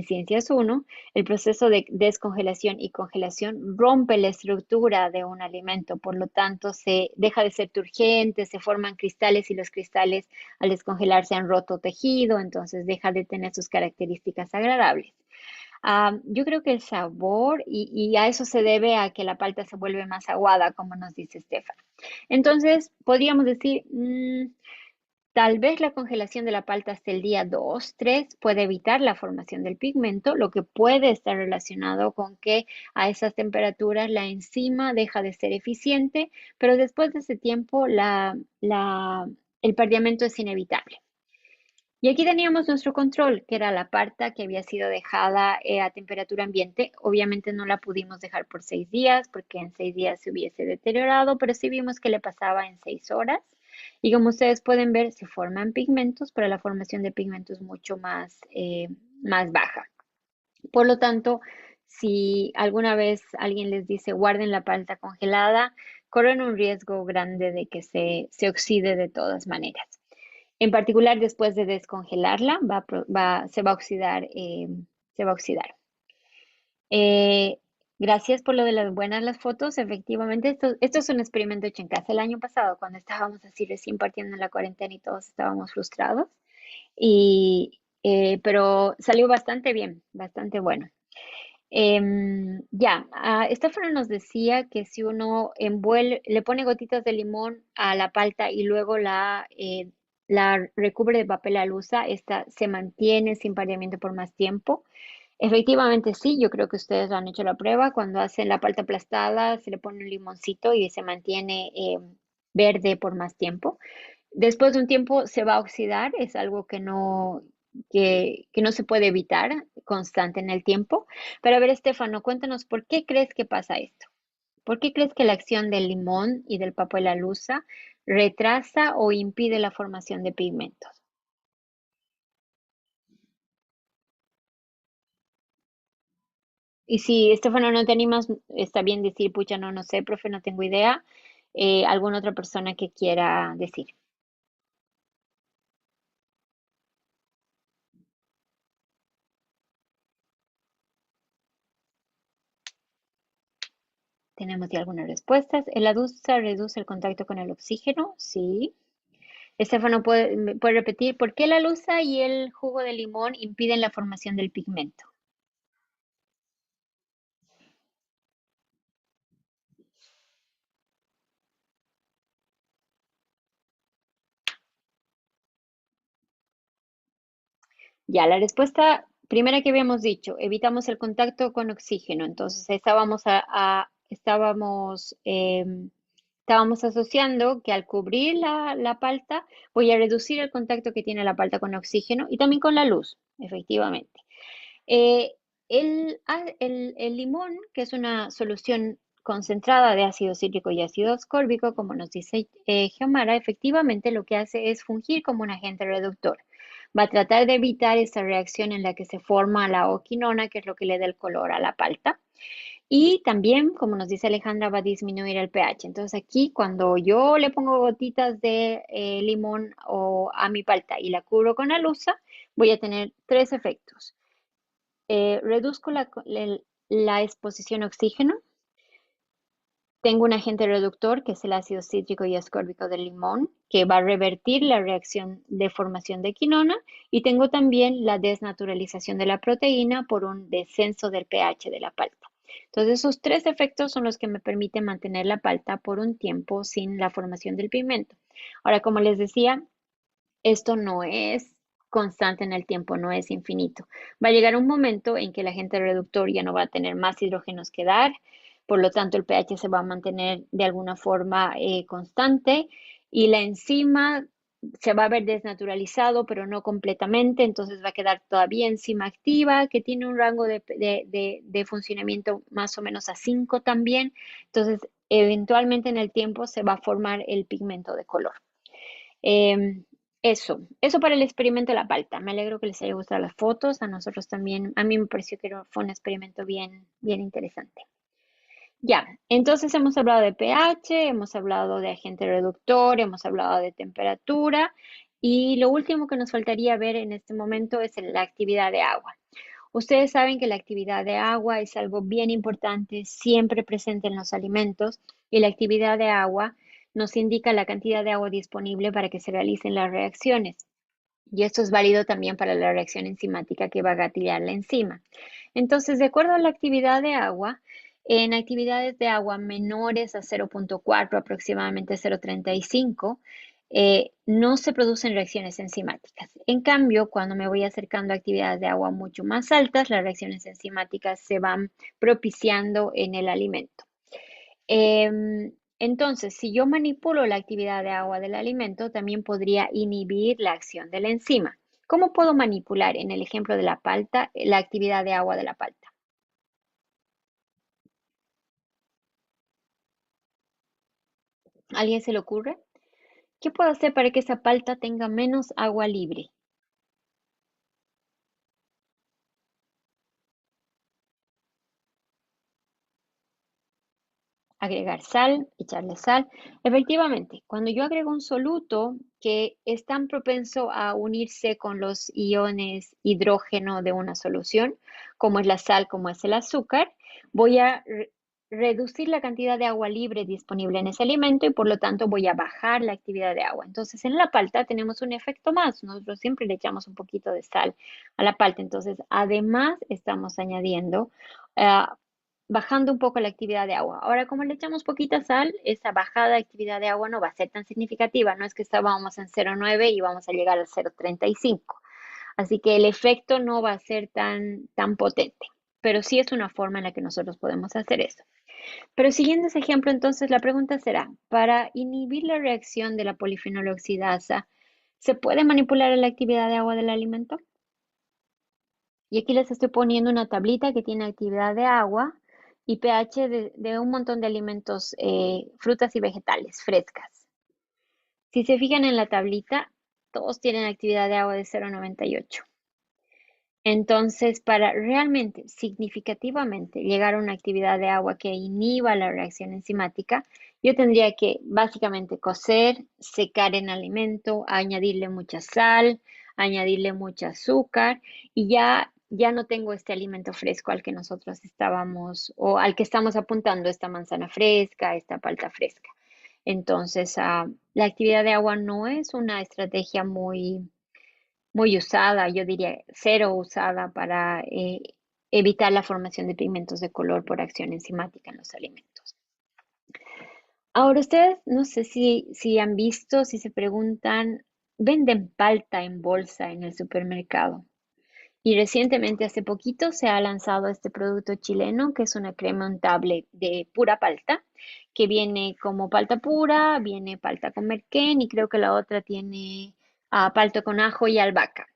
Ciencias 1, el proceso de descongelación y congelación rompe la estructura de un alimento, por lo tanto se deja de ser turgente, se forman cristales y los cristales al descongelarse han roto tejido, entonces deja de tener sus características agradables. Yo creo que el sabor, y a eso se debe a que la palta se vuelve más aguada, como nos dice Estefan. Entonces, podríamos decir, tal vez la congelación de la palta hasta el día 2, 3 puede evitar la formación del pigmento, lo que puede estar relacionado con que a esas temperaturas la enzima deja de ser eficiente, pero después de ese tiempo el perdiamento es inevitable. Y aquí teníamos nuestro control, que era la parta que había sido dejada a temperatura ambiente. Obviamente no la pudimos dejar por 6 días, porque en 6 días se hubiese deteriorado, pero sí vimos que le pasaba en 6 horas. Y como ustedes pueden ver, se forman pigmentos, pero la formación de pigmentos es mucho más baja. Por lo tanto, si alguna vez alguien les dice guarden la palta congelada, corren un riesgo grande de que se oxide de todas maneras. En particular, después de descongelarla, se va a oxidar. Se va a oxidar. Eh, Gracias por lo de las buenas las fotos. Efectivamente, esto es un experimento hecho en casa el año pasado, cuando estábamos así recién partiendo en la cuarentena y todos estábamos frustrados. Pero salió bastante bien, bastante bueno. Ya, Estefano nos decía que si uno le pone gotitas de limón a la palta y luego la recubre de papel alusa, esta se mantiene sin pareamiento por más tiempo. Efectivamente, sí, yo creo que ustedes han hecho la prueba. Cuando hacen la palta aplastada, se le pone un limoncito y se mantiene verde por más tiempo. Después de un tiempo se va a oxidar, es algo que no se puede evitar constante en el tiempo. Pero a ver, Estefano, cuéntanos, ¿por qué crees que pasa esto? ¿Por qué crees que la acción del limón y del papel alusa retrasa o impide la formación de pigmentos? Y si, Estefano, no te animas, está bien decir, pucha, no, no sé, profe, no tengo idea. ¿Alguna otra persona que quiera decir? Tenemos ya algunas respuestas. ¿El adusa reduce el contacto con el oxígeno? Sí. Estefano, ¿puede repetir por qué la lusa y el jugo de limón impiden la formación del pigmento? Ya, la respuesta primera que habíamos dicho, evitamos el contacto con oxígeno. Entonces, estábamos asociando que al cubrir la palta voy a reducir el contacto que tiene la palta con oxígeno y también con la luz, efectivamente. Eh, el limón, que es una solución concentrada de ácido cítrico y ácido ascórbico, como nos dice Geomara, efectivamente lo que hace es fungir como un agente reductor. Va a tratar de evitar esa reacción en la que se forma la oquinona, que es lo que le da el color a la palta. Y también, como nos dice Alejandra, va a disminuir el pH. Entonces aquí, cuando yo le pongo gotitas de limón a mi palta y la cubro con alusa, voy a tener tres efectos. Reduzco la exposición a oxígeno. Tengo un agente reductor, que es el ácido cítrico y ascórbico del limón, que va a revertir la reacción de formación de quinona. Y tengo también la desnaturalización de la proteína por un descenso del pH de la palta. Entonces, esos tres efectos son los que me permiten mantener la palta por un tiempo sin la formación del pigmento. Ahora, como les decía, esto no es constante en el tiempo, no es infinito. Va a llegar un momento en que el agente reductor ya no va a tener más hidrógenos que dar, por lo tanto el pH se va a mantener de alguna forma constante y la enzima se va a ver desnaturalizado, pero no completamente, entonces va a quedar todavía enzima activa, que tiene un rango de funcionamiento más o menos a 5 también, entonces eventualmente en el tiempo se va a formar el pigmento de color. Eh, eso para el experimento de la palta. Me alegro que les haya gustado las fotos. A nosotros también, a mí me pareció que fue un experimento bien, bien interesante. Ya, entonces hemos hablado de pH, hemos hablado de agente reductor, hemos hablado de temperatura y lo último que nos faltaría ver en este momento es la actividad de agua. Ustedes saben que la actividad de agua es algo bien importante, siempre presente en los alimentos y la actividad de agua nos indica la cantidad de agua disponible para que se realicen las reacciones. Y esto es válido también para la reacción enzimática que va a gatillar la enzima. Entonces, de acuerdo a la actividad de agua, en actividades de agua menores a 0,4, aproximadamente 0,35, no se producen reacciones enzimáticas. En cambio, cuando me voy acercando a actividades de agua mucho más altas, las reacciones enzimáticas se van propiciando en el alimento. Entonces, si yo manipulo la actividad de agua del alimento, también podría inhibir la acción de la enzima. ¿Cómo puedo manipular, en el ejemplo de la palta, la actividad de agua de la palta? ¿A alguien se le ocurre? ¿Qué puedo hacer para que esa palta tenga menos agua libre? Agregar sal, echarle sal. Efectivamente, cuando yo agrego un soluto que es tan propenso a unirse con los iones hidrógeno de una solución, como es la sal, como es el azúcar, voy a reducir la cantidad de agua libre disponible en ese alimento y por lo tanto voy a bajar la actividad de agua. Entonces en la palta tenemos un efecto más. Nosotros siempre le echamos un poquito de sal a la palta. Entonces además estamos añadiendo bajando un poco la actividad de agua. Ahora, como le echamos poquita sal, esa bajada de actividad de agua no va a ser tan significativa. No es que estábamos en 0,9 y vamos a llegar al 0,35. Así que el efecto no va a ser tan potente. Pero sí es una forma en la que nosotros podemos hacer eso. Pero siguiendo ese ejemplo, entonces la pregunta será, para inhibir la reacción de la polifenoloxidasa, ¿se puede manipular la actividad de agua del alimento? Y aquí les estoy poniendo una tablita que tiene actividad de agua y pH de un montón de alimentos, frutas y vegetales frescas. Si se fijan en la tablita, todos tienen actividad de agua de 0,98. Entonces, para realmente significativamente llegar a una actividad de agua que inhiba la reacción enzimática, yo tendría que básicamente cocer, secar en alimento, añadirle mucha sal, añadirle mucha azúcar y ya no tengo este alimento fresco al que nosotros estábamos o al que estamos apuntando, esta manzana fresca, esta palta fresca. Entonces, la actividad de agua no es una estrategia muy usada, yo diría cero usada para evitar la formación de pigmentos de color por acción enzimática en los alimentos. Ahora ustedes, no sé si han visto, si se preguntan, venden palta en bolsa en el supermercado. Y recientemente, hace poquito, se ha lanzado este producto chileno, que es una crema untable de pura palta, que viene como palta pura, viene palta con merquén y creo que la otra tiene palta con ajo y albahaca.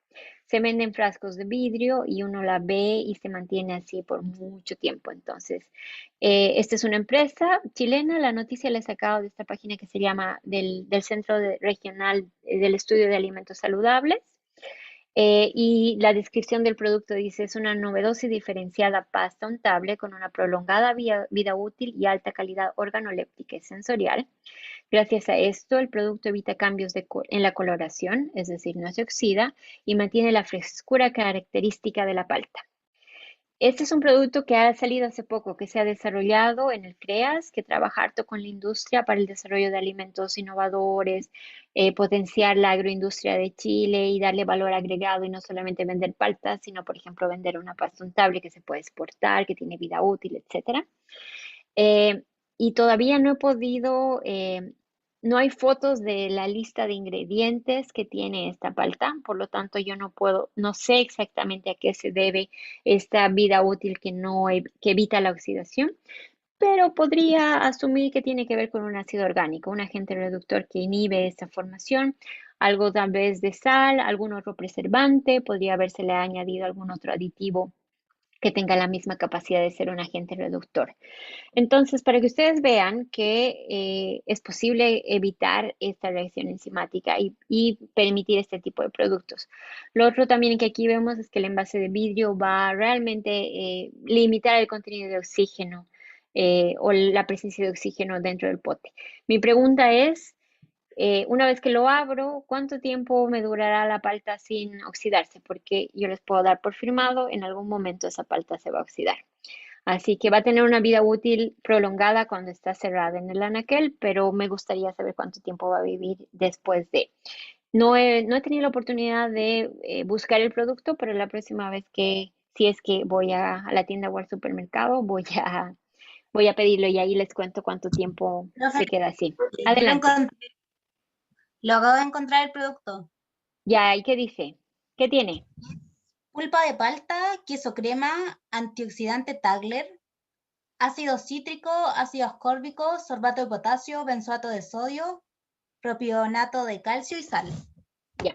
Se vende en frascos de vidrio y uno la ve y se mantiene así por mucho tiempo. Entonces, esta es una empresa chilena. La noticia la he sacado de esta página que se llama del Centro Regional del Estudio de Alimentos Saludables. Y la descripción del producto dice, es una novedosa y diferenciada pasta untable con una prolongada vida útil y alta calidad organoléptica y sensorial. Gracias a esto, el producto evita cambios en la coloración, es decir, no se oxida, y mantiene la frescura característica de la palta. Este es un producto que ha salido hace poco, que se ha desarrollado en el CREAS, que trabaja harto con la industria para el desarrollo de alimentos innovadores, potenciar la agroindustria de Chile y darle valor agregado y no solamente vender paltas, sino, por ejemplo, vender una pasta untable que se puede exportar, que tiene vida útil, etcétera. Y todavía no he podido no hay fotos de la lista de ingredientes que tiene esta palta, por lo tanto yo no sé exactamente a qué se debe esta vida útil que no, que evita la oxidación, pero podría asumir que tiene que ver con un ácido orgánico, un agente reductor que inhibe esta formación, algo tal vez de sal, algún otro preservante, podría habérsele añadido algún otro aditivo que tenga la misma capacidad de ser un agente reductor. Entonces, para que ustedes vean que es posible evitar esta reacción enzimática y permitir este tipo de productos. Lo otro también que aquí vemos es que el envase de vidrio va a realmente limitar el contenido de oxígeno o la presencia de oxígeno dentro del pote. Mi pregunta es, una vez que lo abro, ¿cuánto tiempo me durará la palta sin oxidarse? Porque yo les puedo dar por firmado, en algún momento esa palta se va a oxidar. Así que va a tener una vida útil prolongada cuando está cerrada en el anaquel, pero me gustaría saber cuánto tiempo va a vivir después de. No he tenido la oportunidad de buscar el producto, pero la próxima vez que, si es que voy a la tienda o al supermercado, voy a pedirlo y ahí les cuento cuánto tiempo Profe, se queda así. yo Adelante. lo acabo de encontrar el producto. Ya, ¿y qué dice? ¿Qué tiene? Pulpa de palta, queso crema, antioxidante Tagler, ácido cítrico, ácido ascórbico, sorbato de potasio, benzoato de sodio, propionato de calcio y sal. Ya.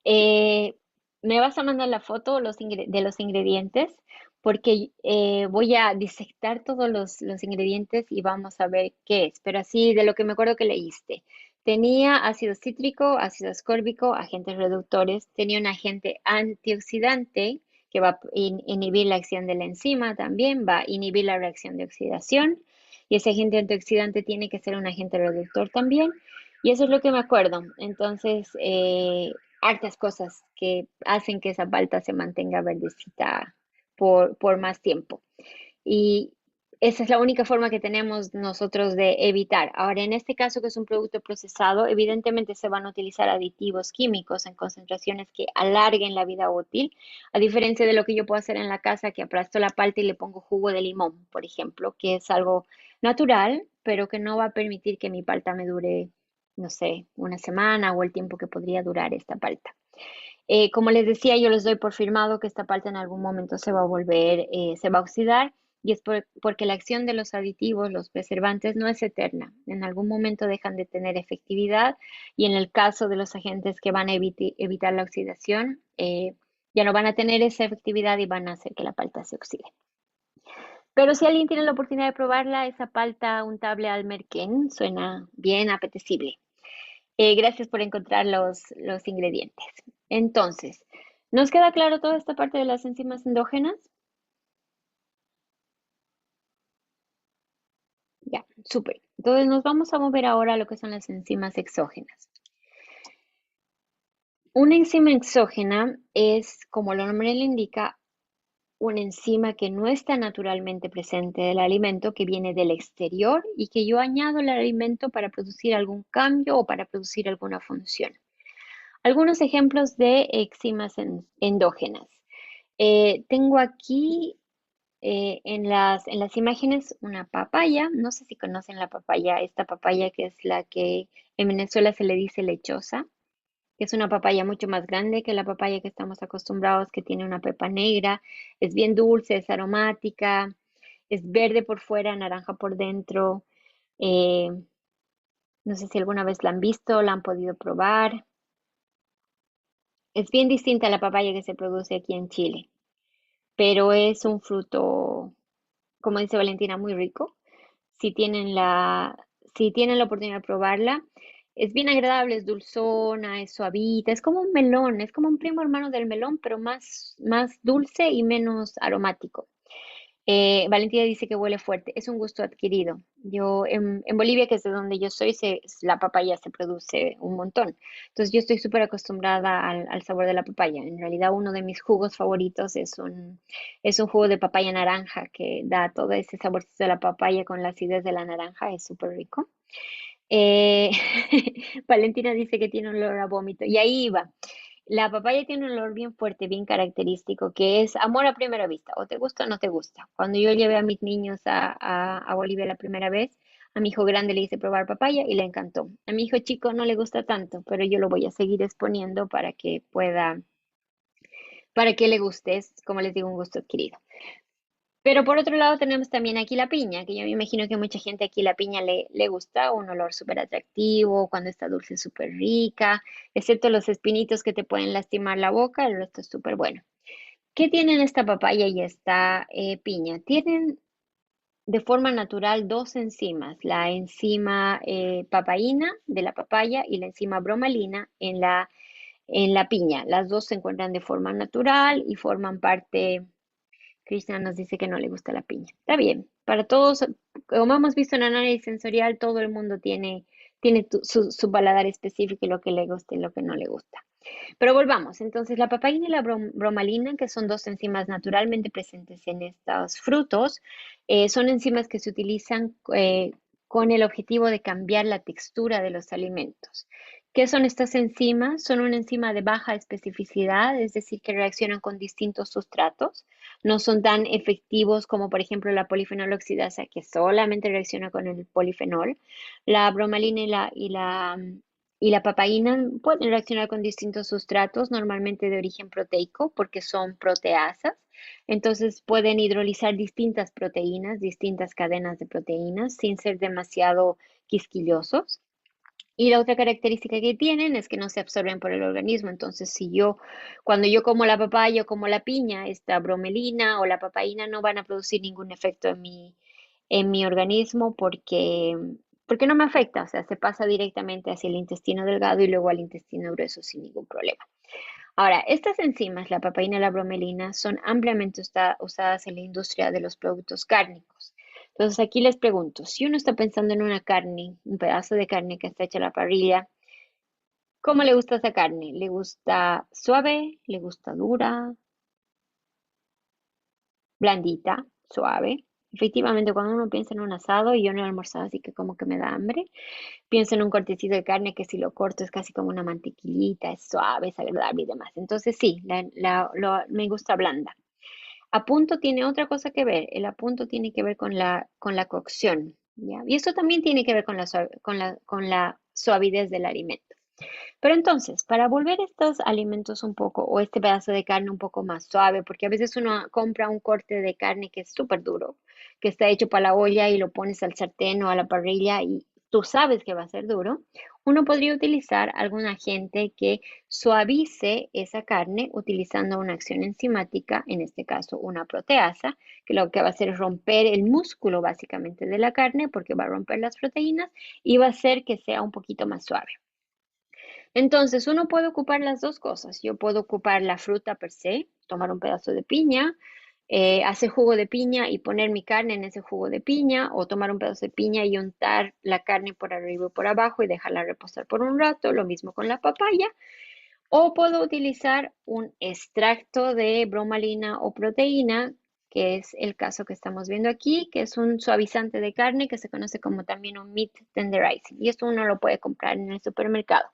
Eh, Me vas a mandar la foto de los ingredientes porque voy a disectar todos los ingredientes y vamos a ver qué es. Pero así de lo que me acuerdo que leíste. Tenía ácido cítrico, ácido ascórbico, agentes reductores, tenía un agente antioxidante que va a inhibir la acción de la enzima también, va a inhibir la reacción de oxidación y ese agente antioxidante tiene que ser un agente reductor también. Y eso es lo que me acuerdo. Entonces, hartas cosas que hacen que esa palta se mantenga verdecita por más tiempo. Y esa es la única forma que tenemos nosotros de evitar. Ahora, en este caso, que es un producto procesado, evidentemente se van a utilizar aditivos químicos en concentraciones que alarguen la vida útil, a diferencia de lo que yo puedo hacer en la casa, que aplasto la palta y le pongo jugo de limón, por ejemplo, que es algo natural, pero que no va a permitir que mi palta me dure, no sé, una semana o el tiempo que podría durar esta palta. Como les decía, yo les doy por firmado que esta palta en algún momento se va a volver, se va a oxidar y es porque la acción de los aditivos, los preservantes, no es eterna. En algún momento dejan de tener efectividad y en el caso de los agentes que van a evitar la oxidación, ya no van a tener esa efectividad y van a hacer que la palta se oxide. Pero si alguien tiene la oportunidad de probarla, esa palta untable al merquén suena bien apetecible. Gracias por encontrar los ingredientes. Entonces, ¿nos queda claro toda esta parte de las enzimas endógenas? Ya, súper. Entonces nos vamos a mover ahora a lo que son las enzimas exógenas. Una enzima exógena es, como el nombre le indica, una enzima que no está naturalmente presente del alimento, que viene del exterior y que yo añado al alimento para producir algún cambio o para producir alguna función. Algunos ejemplos de enzimas endógenas. Tengo aquí en las imágenes una papaya. No sé si conocen la papaya, esta papaya que es la que en Venezuela se le dice lechosa, que es una papaya mucho más grande que la papaya que estamos acostumbrados, que tiene una pepa negra, es bien dulce, es aromática, es verde por fuera, naranja por dentro. Eh, no sé si alguna vez la han visto, la han podido probar. Es bien distinta a la papaya que se produce aquí en Chile, pero es un fruto, como dice Valentina, muy rico. Si tienen si tienen la oportunidad de probarla, es bien agradable, es dulzona, es suavita, es como un melón, es como un primo hermano del melón, pero más dulce y menos aromático. Valentina dice que huele fuerte, es un gusto adquirido. Yo en Bolivia, que es de donde yo soy, la papaya se produce un montón. Entonces yo estoy súper acostumbrada al sabor de la papaya. En realidad uno de mis jugos favoritos es un jugo de papaya naranja que da todo ese saborcito de la papaya con la acidez de la naranja, es súper rico. Eh, Valentina dice que tiene un olor a vómito y ahí va. La papaya tiene un olor bien fuerte, bien característico, que es amor a primera vista, o te gusta o no te gusta. Cuando yo llevé a mis niños a Bolivia la primera vez, A mi hijo grande le hice probar papaya y le encantó. A mi hijo chico no le gusta tanto, pero yo lo voy a seguir exponiendo para que le guste. Es, como les digo, un gusto adquirido. Pero por otro lado tenemos también aquí la piña, que yo me imagino que mucha gente aquí la piña le gusta, un olor súper atractivo, cuando está dulce súper rica, excepto los espinitos que te pueden lastimar la boca, el resto es súper bueno. ¿Qué tienen esta papaya y esta piña? Tienen de forma natural dos enzimas, la enzima papaína de la papaya y la enzima bromelina en la piña. Las dos se encuentran de forma natural y forman parte. Cristian nos dice que no le gusta la piña. Está bien, para todos, como hemos visto en análisis sensorial, todo el mundo tiene su paladar específico y lo que le gusta y lo que no le gusta. Pero volvamos, entonces la papaína y la bromelina, que son dos enzimas naturalmente presentes en estos frutos, son enzimas que se utilizan con el objetivo de cambiar la textura de los alimentos. ¿Qué son estas enzimas? Son una enzima de baja especificidad, es decir, que reaccionan con distintos sustratos. No son tan efectivos como, por ejemplo, la polifenol oxidasa, que solamente reacciona con el polifenol. La bromelina y la papaína pueden reaccionar con distintos sustratos, normalmente de origen proteico, porque son proteasas. Entonces pueden hidrolizar distintas proteínas, distintas cadenas de proteínas, sin ser demasiado quisquillosos. Y la otra característica que tienen es que no se absorben por el organismo. Entonces, cuando yo como la papaya o como la piña, esta bromelina o la papaína no van a producir ningún efecto en mi organismo porque no me afecta. O sea, se pasa directamente hacia el intestino delgado y luego al intestino grueso sin ningún problema. Ahora, estas enzimas, la papaína y la bromelina, son ampliamente usadas en la industria de los productos cárnicos. Entonces, aquí les pregunto, si uno está pensando en una carne, un pedazo de carne que está hecha a la parrilla, ¿cómo le gusta esa carne? ¿Le gusta suave? ¿Le gusta dura? ¿Blandita? ¿Suave? Efectivamente, cuando uno piensa en un asado, y yo no he almorzado, así que como que me da hambre, pienso en un cortecito de carne que si lo corto es casi como una mantequillita, es suave, es agradable y demás. Entonces sí, me gusta blanda. Apunto tiene otra cosa que ver. El apunto tiene que ver con la cocción, ¿ya? Y esto también tiene que ver con con la suavidez del alimento. Pero entonces, para volver estos alimentos un poco, o este pedazo de carne un poco más suave, porque a veces uno compra un corte de carne que es súper duro, que está hecho para la olla y lo pones al sartén o a la parrilla y tú sabes que va a ser duro, uno podría utilizar algún agente que suavice esa carne utilizando una acción enzimática, en este caso una proteasa, que lo que va a hacer es romper el músculo básicamente de la carne porque va a romper las proteínas y va a hacer que sea un poquito más suave. Entonces, uno puede ocupar las dos cosas. Yo puedo ocupar la fruta per se, tomar un pedazo de piña, hacer jugo de piña y poner mi carne en ese jugo de piña, o tomar un pedazo de piña y untar la carne por arriba y por abajo y dejarla reposar por un rato. Lo mismo con la papaya. O puedo utilizar un extracto de bromelina o proteína, que es el caso que estamos viendo aquí, que es un suavizante de carne que se conoce como también un meat tenderizer. Y esto uno lo puede comprar en el supermercado.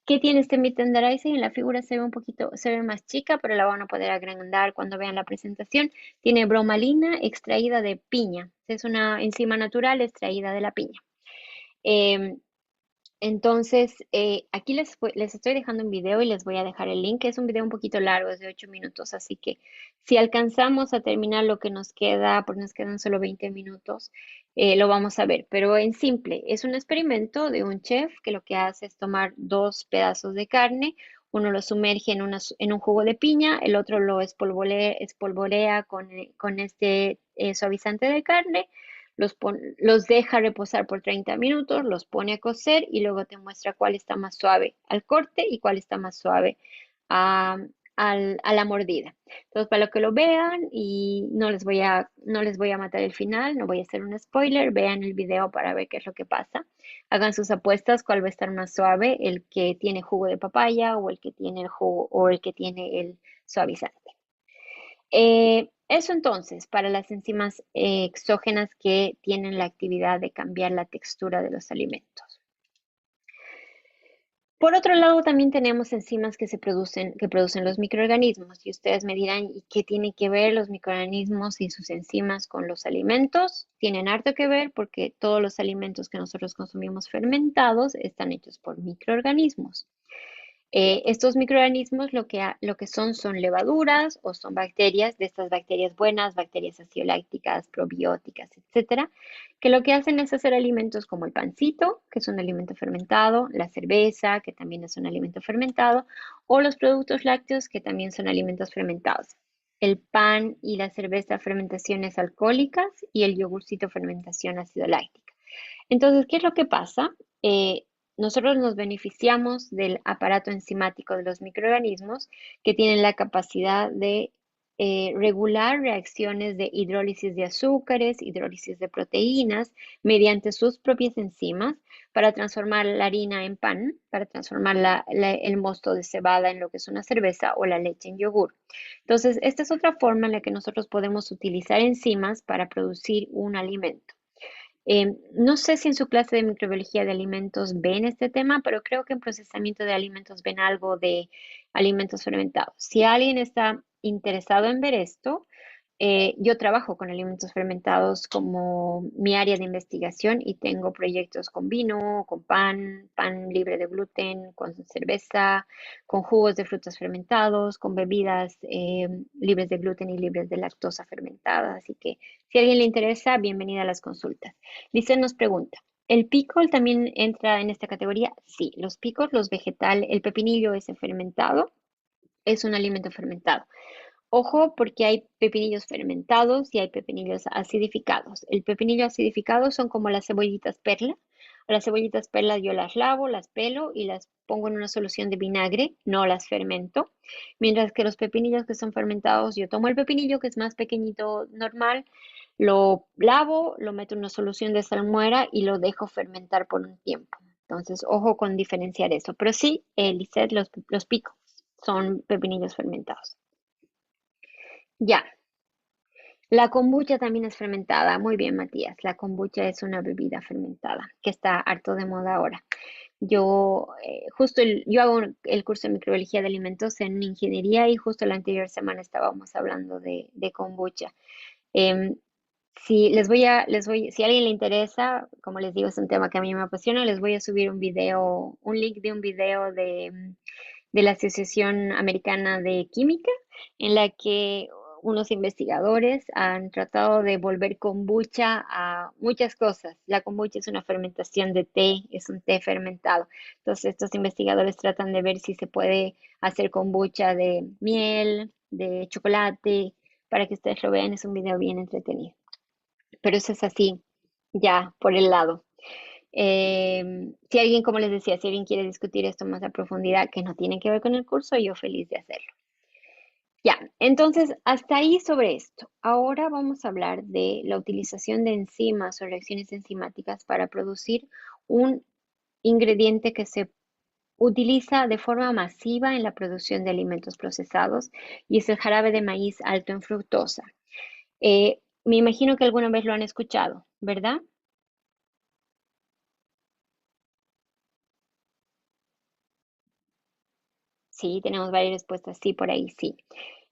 ¿Qué tiene este meat tenderizer? En la figura se ve un poquito, se ve más chica, pero la van a poder agrandar cuando vean la presentación. Tiene bromelina extraída de piña. Es una enzima natural extraída de la piña. Em, entonces, aquí les estoy dejando un video y les voy a dejar el link. Es un video un poquito largo, es de 8 minutos, así que si alcanzamos a terminar lo que nos queda, porque nos quedan solo 20 minutos, lo vamos a ver. Pero en simple, es un experimento de un chef que lo que hace es tomar dos pedazos de carne, uno lo sumerge en un jugo de piña, el otro lo espolvorea con este suavizante de carne, los deja reposar por 30 minutos, los pone a cocer y luego te muestra cuál está más suave al corte y cuál está más suave a, a la mordida. Entonces, para lo que lo vean y no les voy a matar el final, no voy a hacer un spoiler, vean el video para ver qué es lo que pasa. Hagan sus apuestas, cuál va a estar más suave, el que tiene jugo de papaya o el que tiene el jugo o el que tiene el suavizante. Eso entonces, para las enzimas exógenas que tienen la actividad de cambiar la textura de los alimentos. Por otro lado, también tenemos enzimas que producen los microorganismos. Y ustedes me dirán, ¿y qué tiene que ver los microorganismos y sus enzimas con los alimentos? Tienen harto que ver porque todos los alimentos que nosotros consumimos fermentados están hechos por microorganismos. Estos microorganismos lo que son levaduras o son bacterias, de estas bacterias buenas, bacterias acidolácticas, probióticas, etcétera, que lo que hacen es hacer alimentos como el pancito, que es un alimento fermentado, la cerveza, que también es un alimento fermentado, o los productos lácteos, que también son alimentos fermentados. El pan y la cerveza, fermentaciones alcohólicas, y el yogurcito, fermentación ácido láctica. Entonces, ¿qué es lo que pasa? Eh, Nosotros nos beneficiamos del aparato enzimático de los microorganismos que tienen la capacidad de regular reacciones de hidrólisis de azúcares, hidrólisis de proteínas, mediante sus propias enzimas para transformar la harina en pan, para transformar el mosto de cebada en lo que es una cerveza o la leche en yogur. Entonces, esta es otra forma en la que nosotros podemos utilizar enzimas para producir un alimento. No sé si en su clase de microbiología de alimentos ven este tema, pero creo que en procesamiento de alimentos ven algo de alimentos fermentados. Si alguien está interesado en ver esto, yo trabajo con alimentos fermentados como mi área de investigación y tengo proyectos con vino, con pan libre de gluten, con cerveza, con jugos de frutas fermentados, con bebidas libres de gluten y libres de lactosa fermentada. Así que si a alguien le interesa, bienvenida a las consultas. Lice nos pregunta, ¿el pickle también entra en esta categoría? Sí, los pickles, los vegetales, el pepinillo ese fermentado, es un alimento fermentado. Ojo, porque hay pepinillos fermentados y hay pepinillos acidificados. El pepinillo acidificado son como las cebollitas perla. Las cebollitas perla yo las lavo, las pelo y las pongo en una solución de vinagre, no las fermento. Mientras que los pepinillos que son fermentados, yo tomo el pepinillo que es más pequeñito, normal, lo lavo, lo meto en una solución de salmuera y lo dejo fermentar por un tiempo. Entonces, ojo con diferenciar eso. Pero sí, Lisette, los picos son pepinillos fermentados. Ya, la kombucha también es fermentada. Muy bien, Matías. La kombucha es una bebida fermentada que está harto de moda ahora. Yo hago el curso de microbiología de alimentos en ingeniería y justo la anterior semana estábamos hablando de kombucha. Em, si a alguien le interesa, como les digo, es un tema que a mí me apasiona, les voy a subir un link de un video de la Asociación Americana de Química, en la que unos investigadores han tratado de volver kombucha a muchas cosas. La kombucha es una fermentación de té, es un té fermentado. Entonces, estos investigadores tratan de ver si se puede hacer kombucha de miel, de chocolate, para que ustedes lo vean. Es un video bien entretenido. Pero eso es así, ya por el lado. Si alguien, como les decía, si alguien quiere discutir esto más a profundidad, que no tiene que ver con el curso, yo feliz de hacerlo. Ya, entonces, hasta ahí sobre esto. Ahora vamos a hablar de la utilización de enzimas o reacciones enzimáticas para producir un ingrediente que se utiliza de forma masiva en la producción de alimentos procesados y es el jarabe de maíz alto en fructosa. Me imagino que alguna vez lo han escuchado, ¿verdad? Sí, tenemos varias respuestas, sí, por ahí, sí.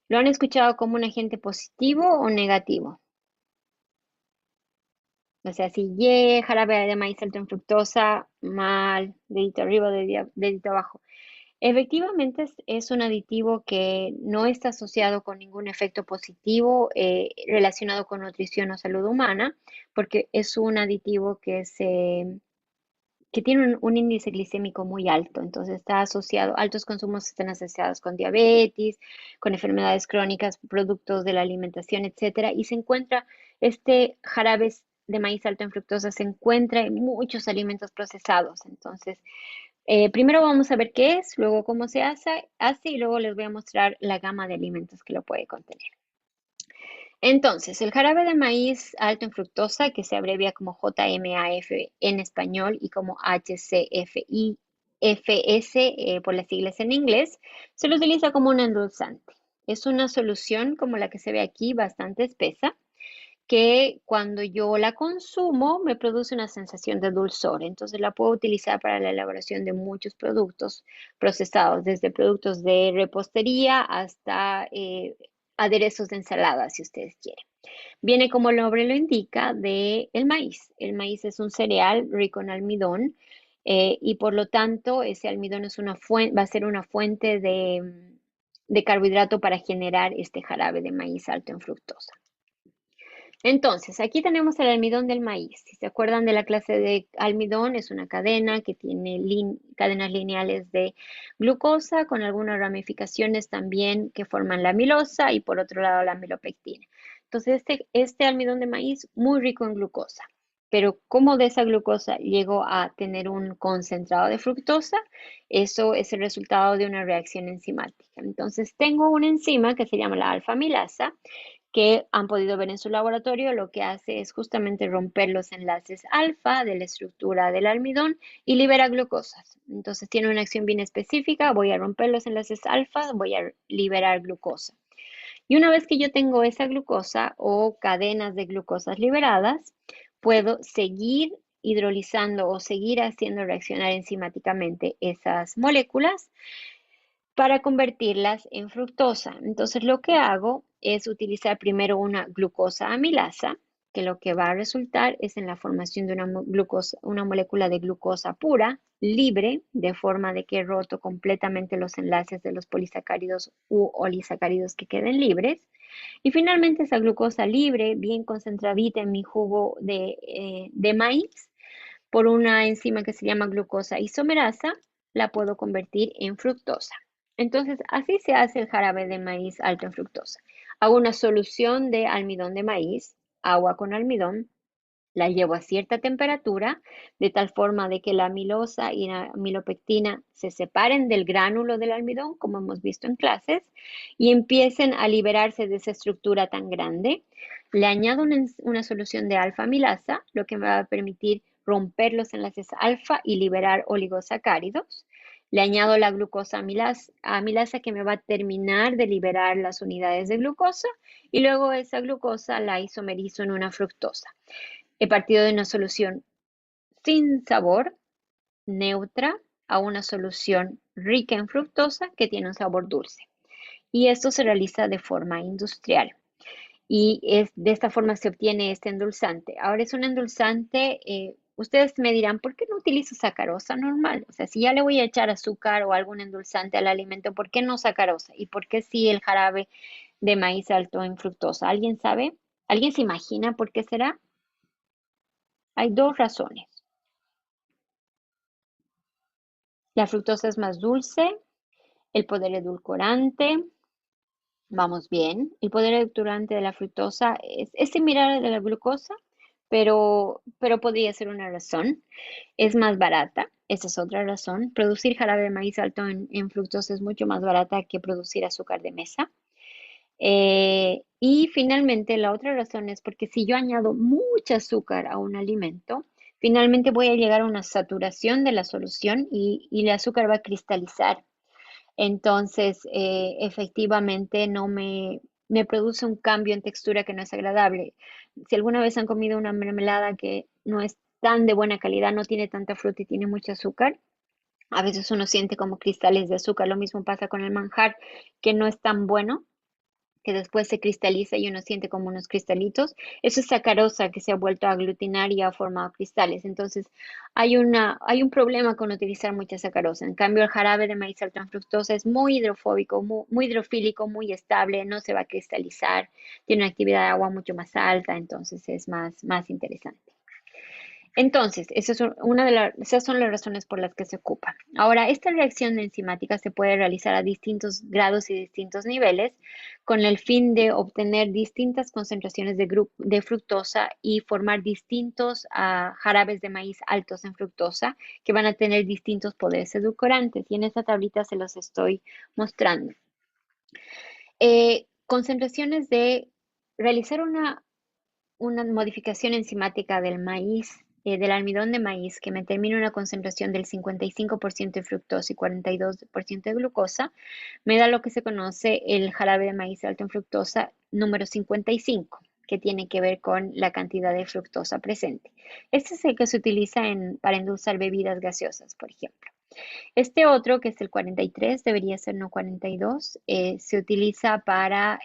¿Lo han escuchado como un agente positivo o negativo? O sea, si jarabe de maíz alto en fructosa, mal, dedito arriba, dedito abajo. Efectivamente es un aditivo que no está asociado con ningún efecto positivo relacionado con nutrición o salud humana, porque es un aditivo que tiene un índice glicémico muy alto, entonces está asociado, altos consumos están asociados con diabetes, con enfermedades crónicas, productos de la alimentación, etcétera, y se encuentra este jarabe de maíz alto en fructosa se encuentra en muchos alimentos procesados, entonces primero vamos a ver qué es, luego cómo se hace y luego les voy a mostrar la gama de alimentos que lo puede contener. Entonces, el jarabe de maíz alto en fructosa, que se abrevia como JMAF en español y como HCFIFS por las siglas en inglés, se lo utiliza como un endulzante. Es una solución como la que se ve aquí, bastante espesa, que cuando yo la consumo me produce una sensación de dulzor. Entonces la puedo utilizar para la elaboración de muchos productos procesados, desde productos de repostería hasta aderezos de ensalada, si ustedes quieren. Viene, como el nombre lo indica, de el maíz. El maíz es un cereal rico en almidón y por lo tanto ese almidón es una va a ser una fuente de carbohidrato para generar este jarabe de maíz alto en fructosa. Entonces, aquí tenemos el almidón del maíz. Si se acuerdan de la clase de almidón, es una cadena que tiene cadenas lineales de glucosa con algunas ramificaciones también que forman la amilosa y por otro lado la amilopectina. Entonces, este almidón de maíz muy rico en glucosa. Pero como de esa glucosa llegó a tener un concentrado de fructosa, eso es el resultado de una reacción enzimática. Entonces, tengo una enzima que se llama la alfa-amilasa, que han podido ver en su laboratorio, lo que hace es justamente romper los enlaces alfa de la estructura del almidón y libera glucosas. Entonces tiene una acción bien específica, voy a romper los enlaces alfa, voy a liberar glucosa. Y una vez que yo tengo esa glucosa o cadenas de glucosas liberadas, puedo seguir hidrolizando o seguir haciendo reaccionar enzimáticamente esas moléculas para convertirlas en fructosa. Entonces lo que hago es utilizar primero una glucosa amilasa, que lo que va a resultar es en la formación de una molécula de glucosa pura, libre, de forma de que he roto completamente los enlaces de los polisacáridos u olisacáridos que queden libres. Y finalmente esa glucosa libre, bien concentradita en mi jugo de maíz, por una enzima que se llama glucosa isomerasa, la puedo convertir en fructosa. Entonces, así se hace el jarabe de maíz alto en fructosa. Hago una solución de almidón de maíz, agua con almidón, la llevo a cierta temperatura, de tal forma de que la amilosa y la amilopectina se separen del gránulo del almidón, como hemos visto en clases, y empiecen a liberarse de esa estructura tan grande. Le añado una solución de alfa-amilasa, lo que me va a permitir romper los enlaces alfa y liberar oligosacáridos. Le añado la glucosa amilasa que me va a terminar de liberar las unidades de glucosa y luego esa glucosa la isomerizo en una fructosa. He partido de una solución sin sabor, neutra, a una solución rica en fructosa que tiene un sabor dulce. Y esto se realiza de forma industrial. Y de esta forma se obtiene este endulzante. Ahora es un endulzante, ustedes me dirán, ¿por qué no utilizo sacarosa normal? O sea, si ya le voy a echar azúcar o algún endulzante al alimento, ¿por qué no sacarosa? ¿Y por qué sí el jarabe de maíz alto en fructosa? ¿Alguien sabe? ¿Alguien se imagina por qué será? Hay dos razones. La fructosa es más dulce, el poder edulcorante, vamos bien. El poder edulcorante de la fructosa es similar al de la glucosa, pero podría ser una razón. Es más barata, esa es otra razón. Producir jarabe de maíz alto en fructosa es mucho más barata que producir azúcar de mesa. Y finalmente la otra razón es porque si yo añado mucho azúcar a un alimento, finalmente voy a llegar a una saturación de la solución y el azúcar va a cristalizar. Entonces, efectivamente, no me produce un cambio en textura que no es agradable. Si alguna vez han comido una mermelada que no es tan de buena calidad, no tiene tanta fruta y tiene mucho azúcar, a veces uno siente como cristales de azúcar. Lo mismo pasa con el manjar, que no es tan bueno, que después se cristaliza y uno siente como unos cristalitos. Eso es sacarosa que se ha vuelto a aglutinar y ha formado cristales. Entonces, hay un problema con utilizar mucha sacarosa. En cambio, el jarabe de maíz alto en fructosa es muy hidrofóbico, muy hidrofílico, muy estable, no se va a cristalizar, tiene una actividad de agua mucho más alta, entonces es más interesante. Entonces, esas son las razones por las que se ocupa. Ahora, esta reacción enzimática se puede realizar a distintos grados y distintos niveles con el fin de obtener distintas concentraciones de fructosa y formar distintos jarabes de maíz altos en fructosa que van a tener distintos poderes edulcorantes. Y en esta tablita se los estoy mostrando. Concentraciones de realizar una modificación enzimática del maíz, del almidón de maíz, que me determina una concentración del 55% de fructosa y 42% de glucosa, me da lo que se conoce el jarabe de maíz alto en fructosa número 55. que tiene que ver con la cantidad de fructosa presente. Este es el que se utiliza para endulzar bebidas gaseosas, por ejemplo. Este otro, que es el 43, debería ser no 42, se utiliza para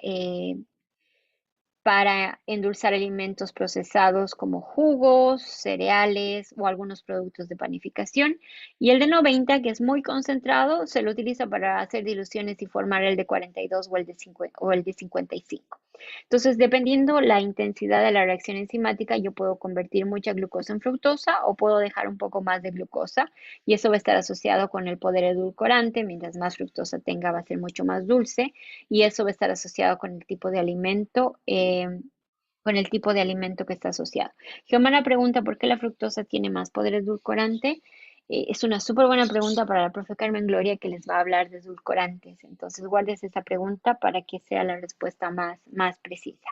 endulzar alimentos procesados como jugos, cereales o algunos productos de panificación. Y el de 90, que es muy concentrado, se lo utiliza para hacer diluciones y formar el de 42 o el de 55. Entonces, dependiendo la intensidad de la reacción enzimática, yo puedo convertir mucha glucosa en fructosa o puedo dejar un poco más de glucosa y eso va a estar asociado con el poder edulcorante. Mientras más fructosa tenga, va a ser mucho más dulce y eso va a estar asociado con el tipo de alimento, que está asociado. Giovanna pregunta por qué la fructosa tiene más poder edulcorante. Es una súper buena pregunta para la profe Carmen Gloria que les va a hablar de edulcorantes. Entonces, guardes esa pregunta para que sea la respuesta más precisa.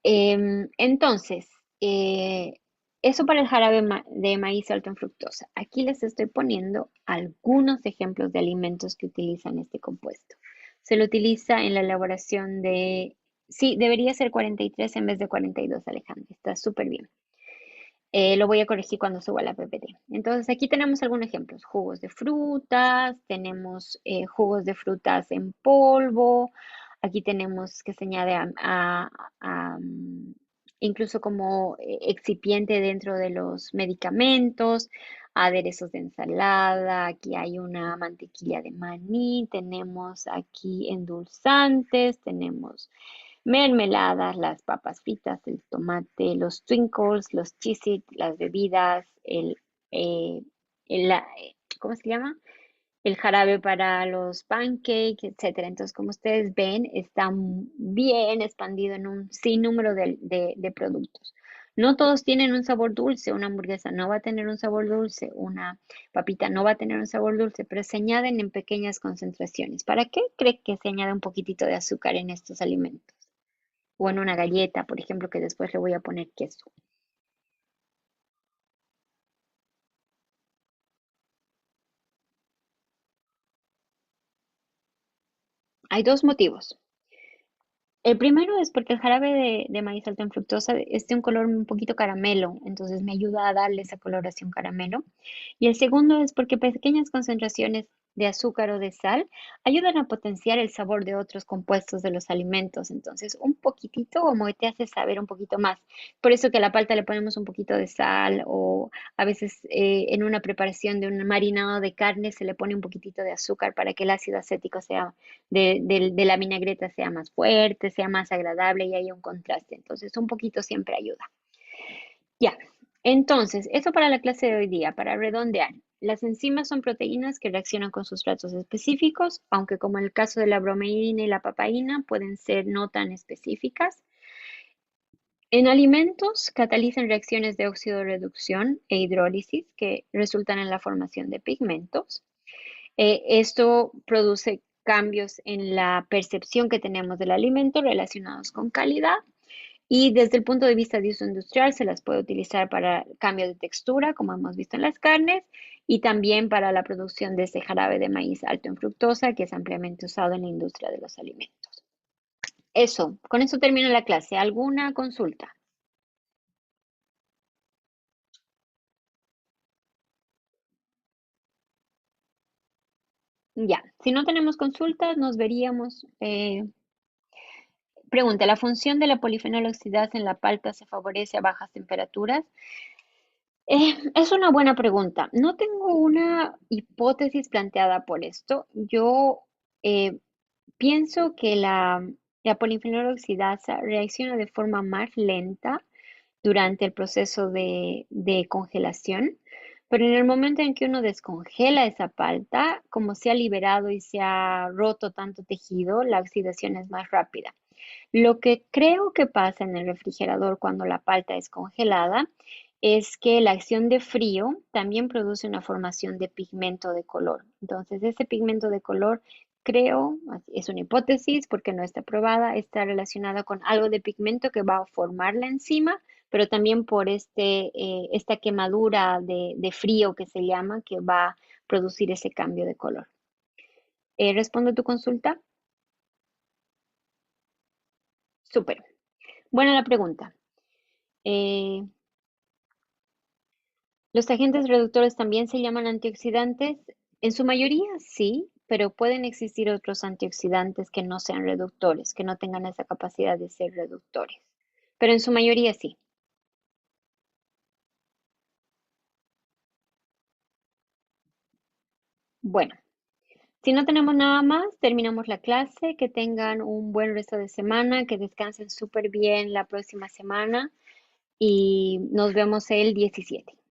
Entonces, eso para el jarabe de maíz alto en fructosa. Aquí les estoy poniendo algunos ejemplos de alimentos que utilizan este compuesto. Se lo utiliza en la elaboración de... Sí, debería ser 43 en vez de 42, Alejandra. Está súper bien. Lo voy a corregir cuando suba la PPT. Entonces, aquí tenemos algunos ejemplos. Jugos de frutas, tenemos jugos de frutas en polvo. Aquí tenemos que se añade incluso como excipiente dentro de los medicamentos, aderezos de ensalada. Aquí hay una mantequilla de maní. Tenemos aquí endulzantes. Tenemos mermeladas, las papas fritas, el tomate, los twinkles, los cheez las bebidas, eh, ¿cómo se llama? El jarabe para los pancakes, etcétera. Entonces, como ustedes ven, está bien expandido en un sinnúmero de productos. No todos tienen un sabor dulce. Una hamburguesa no va a tener un sabor dulce, una papita no va a tener un sabor dulce, pero se añaden en pequeñas concentraciones. ¿Para qué cree que se añade un poquitito de azúcar en estos alimentos? O en una galleta, por ejemplo, que después le voy a poner queso. Hay dos motivos. El primero es porque el jarabe de maíz alto en fructosa es de un color un poquito caramelo, entonces me ayuda a darle esa coloración caramelo. Y el segundo es porque pequeñas concentraciones de azúcar o de sal ayudan a potenciar el sabor de otros compuestos de los alimentos. Entonces, un poquitito como que te hace saber un poquito más. Por eso que a la palta le ponemos un poquito de sal o a veces en una preparación de un marinado de carne se le pone un poquitito de azúcar para que el ácido acético sea de la vinagreta sea más fuerte, sea más agradable y haya un contraste. Entonces, un poquito siempre ayuda. Ya, entonces, eso para la clase de hoy día, para redondear. Las enzimas son proteínas que reaccionan con sustratos específicos, aunque como en el caso de la bromeína y la papaína pueden ser no tan específicas. En alimentos catalizan reacciones de óxido-reducción e hidrólisis que resultan en la formación de pigmentos. Esto produce cambios en la percepción que tenemos del alimento relacionados con calidad y desde el punto de vista de uso industrial se las puede utilizar para cambio de textura, como hemos visto en las carnes, y también para la producción de ese jarabe de maíz alto en fructosa que es ampliamente usado en la industria de los alimentos. Eso, con eso termino la clase. ¿Alguna consulta? Ya, si no tenemos consultas, nos veríamos. Pregunta, ¿la función de la polifenol oxidasa en la palta se favorece a bajas temperaturas? Es una buena pregunta. No tengo una hipótesis planteada por esto. Yo eh, pienso que la polifenol oxidasa reacciona de forma más lenta durante el proceso de congelación, pero en el momento en que uno descongela esa palta, como se ha liberado y se ha roto tanto tejido, la oxidación es más rápida. Lo que creo que pasa en el refrigerador cuando la palta es congelada es que la acción de frío también produce una formación de pigmento de color. Entonces, ese pigmento de color, creo, es una hipótesis porque no está probada, está relacionada con algo de pigmento que va a formar la enzima, pero también por esta quemadura de frío que se llama, que va a producir ese cambio de color. ¿Respondo a tu consulta? Súper. Buena la pregunta. Eh, ¿Los agentes reductores también se llaman antioxidantes? En su mayoría sí, pero pueden existir otros antioxidantes que no sean reductores, que no tengan esa capacidad de ser reductores. Pero en su mayoría sí. Bueno, si no tenemos nada más, terminamos la clase. Que tengan un buen resto de semana, que descansen súper bien la próxima semana y nos vemos el 17.